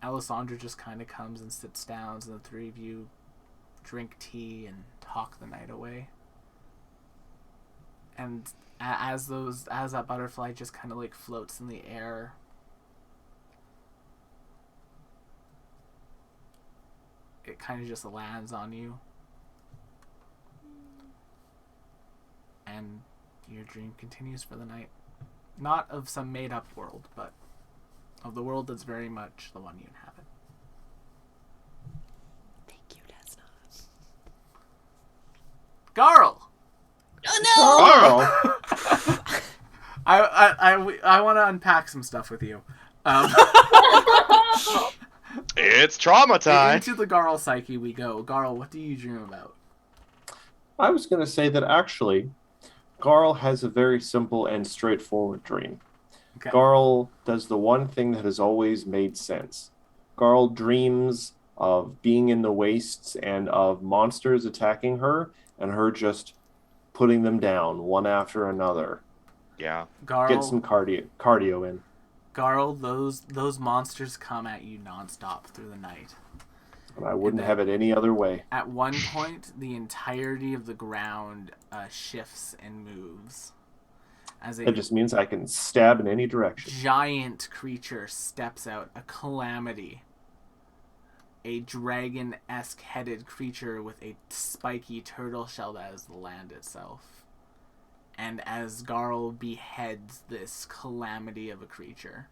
Alessandra just kind of comes and sits down, and the three of you drink tea and talk the night away. And as that butterfly just kind of like floats in the air, it kind of just lands on you, and your dream continues for the night. Not of some made-up world, but of the world that's very much the one you inhabit. Thank you, Desna. Garl! Oh Oh, I want to unpack some stuff with you. It's trauma time. Into the Garl psyche we go. Garl, what do you dream about? I was going to say that actually, Garl has a very simple and straightforward dream. Okay. Garl does the one thing that has always made sense. Garl dreams of being in the wastes and of monsters attacking her and her just putting them down one after another. Yeah. Garl, Get some cardio in. Garl, those monsters come at you nonstop through the night. And I wouldn't have it any other way. At one point, the entirety of the ground shifts and moves. As a It just means I can stab in any direction. giant creature steps out, a calamity. A dragon-esque headed creature with a spiky turtle shell that is the land itself. And as Garl beheads this calamity of a creature,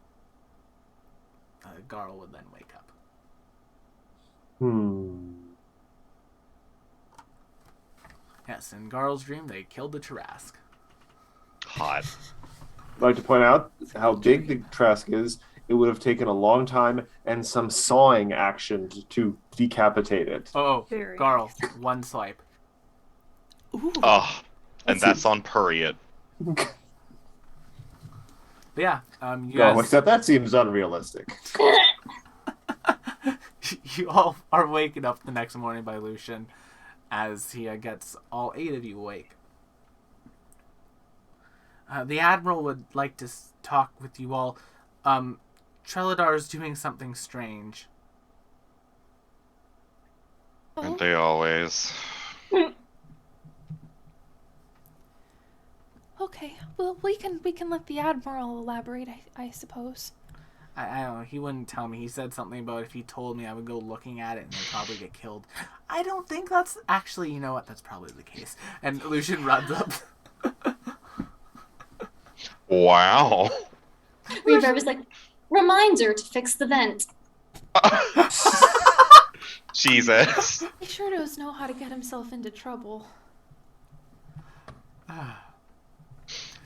Garl would then wake up. Yes, in Garl's dream, they killed the Tarask. Hot. I'd like to point out how big the Trask is. It would have taken a long time and some sawing action to decapitate it. Oh, Very Garl, one swipe. Ooh. Oh, and that's on period. But yeah, you No, guys, except that seems unrealistic. you all are waking up the next morning by Lucian as he gets all 8 of you awake. The Admiral would like to talk with you all. Treladar's doing something strange. Aren't they always? Okay, well we can let the Admiral elaborate, I suppose. I don't know, he wouldn't tell me. He said something about if he told me I would go looking at it and they'd probably get killed. I don't think that's... Actually, you know what? That's probably the case. And Lucian runs up. Wow. Reverb is like, reminder to fix the vent. Jesus. He sure does know how to get himself into trouble.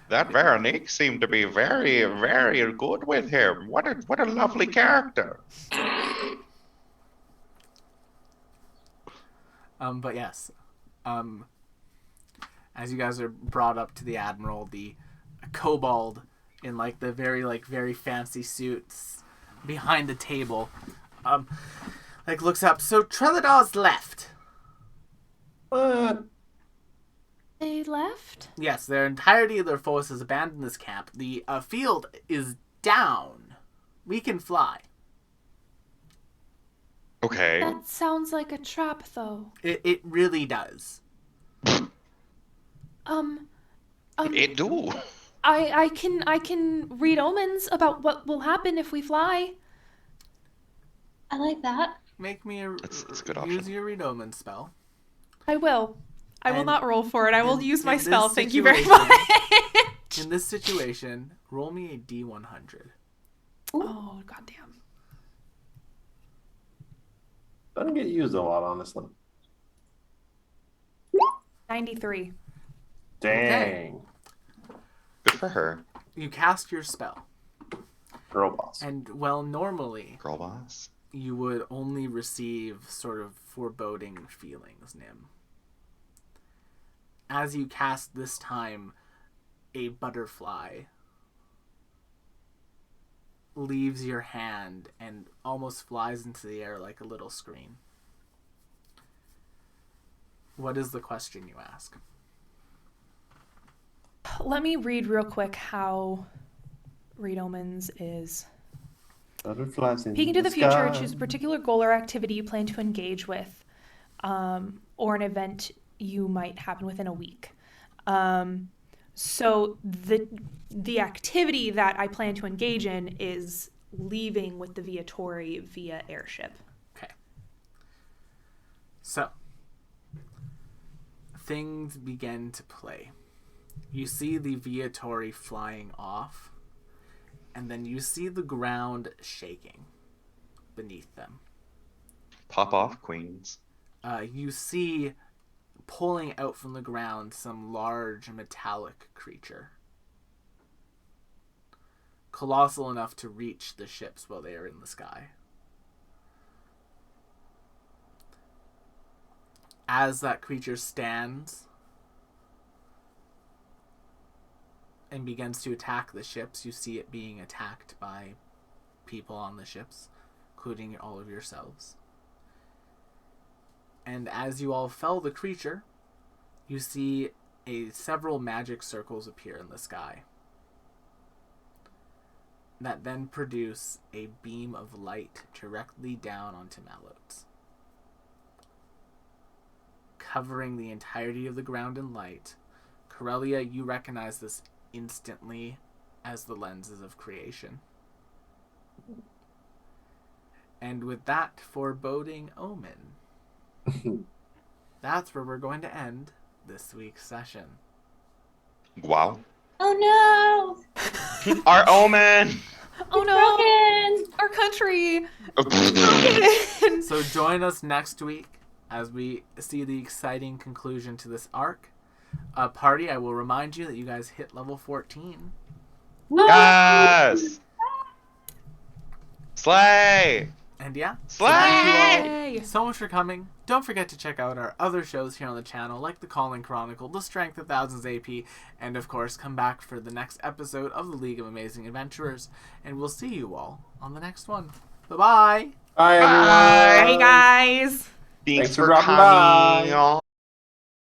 That Veronique seemed to be very, very good with him. What a lovely character. But yes. As you guys are brought up to the Admiral, the kobold in like the very fancy suits behind the table looks up. So Treladar's left. What? They left? Yes, their entirety of their force has abandoned this camp. The field is down. We can fly. Okay. That sounds like a trap, though. It really does. It do. I can read omens about what will happen if we fly. I like that. Make me That's a good use option. your read omen spell. I will. I will And not roll for it. I will in- use my in this spell. Thank you very situation- much. In this situation, roll me a D100. Oh, goddamn. Doesn't get used a lot, honestly. 93. Dang. Good for her. You cast your spell, Girl boss. and normally Girl boss. you would only receive sort of foreboding feelings, Nim. As you cast this time, a butterfly leaves your hand and almost flies into the air like a little screen. What is the question you ask? let me read real quick how Read Omens is. Butterflies in Peeking to the future, sky. choose a particular goal or activity you plan to engage with, or an event you might happen within a week. So the activity that I plan to engage in is leaving with the Viatori via airship. Okay. So, things begin to play. You see the Viatori flying off, and then you see the ground shaking beneath them. Pop off, queens. You see pulling out from the ground some large metallic creature. Colossal enough to reach the ships while they are in the sky. As that creature stands and begins to attack the ships, you see it being attacked by people on the ships, including all of yourselves. And as you all fell the creature, you see several magic circles appear in the sky that then produce a beam of light directly down onto Malotes, covering the entirety of the ground in light. Corellia, you recognize this instantly as the lenses of creation. And with that foreboding omen, that's where we're going to end this week's session. Wow. Oh no! Our omen! Oh no! Broken! Our country! So join us next week as we see the exciting conclusion to this arc. Party, I will remind you that you guys hit level 14. Yes! Slay! And yeah, Slay! thank you all Yay! so much for coming. Don't forget to check out our other shows here on the channel, like The Calling Chronicle, The Strength of Thousands AP, and of course, come back for the next episode of the League of Amazing Adventurers. And we'll see you all on the next one. Bye-bye! Bye, everyone. Bye, guys! Thanks Thanks for for dropping coming, by. y'all.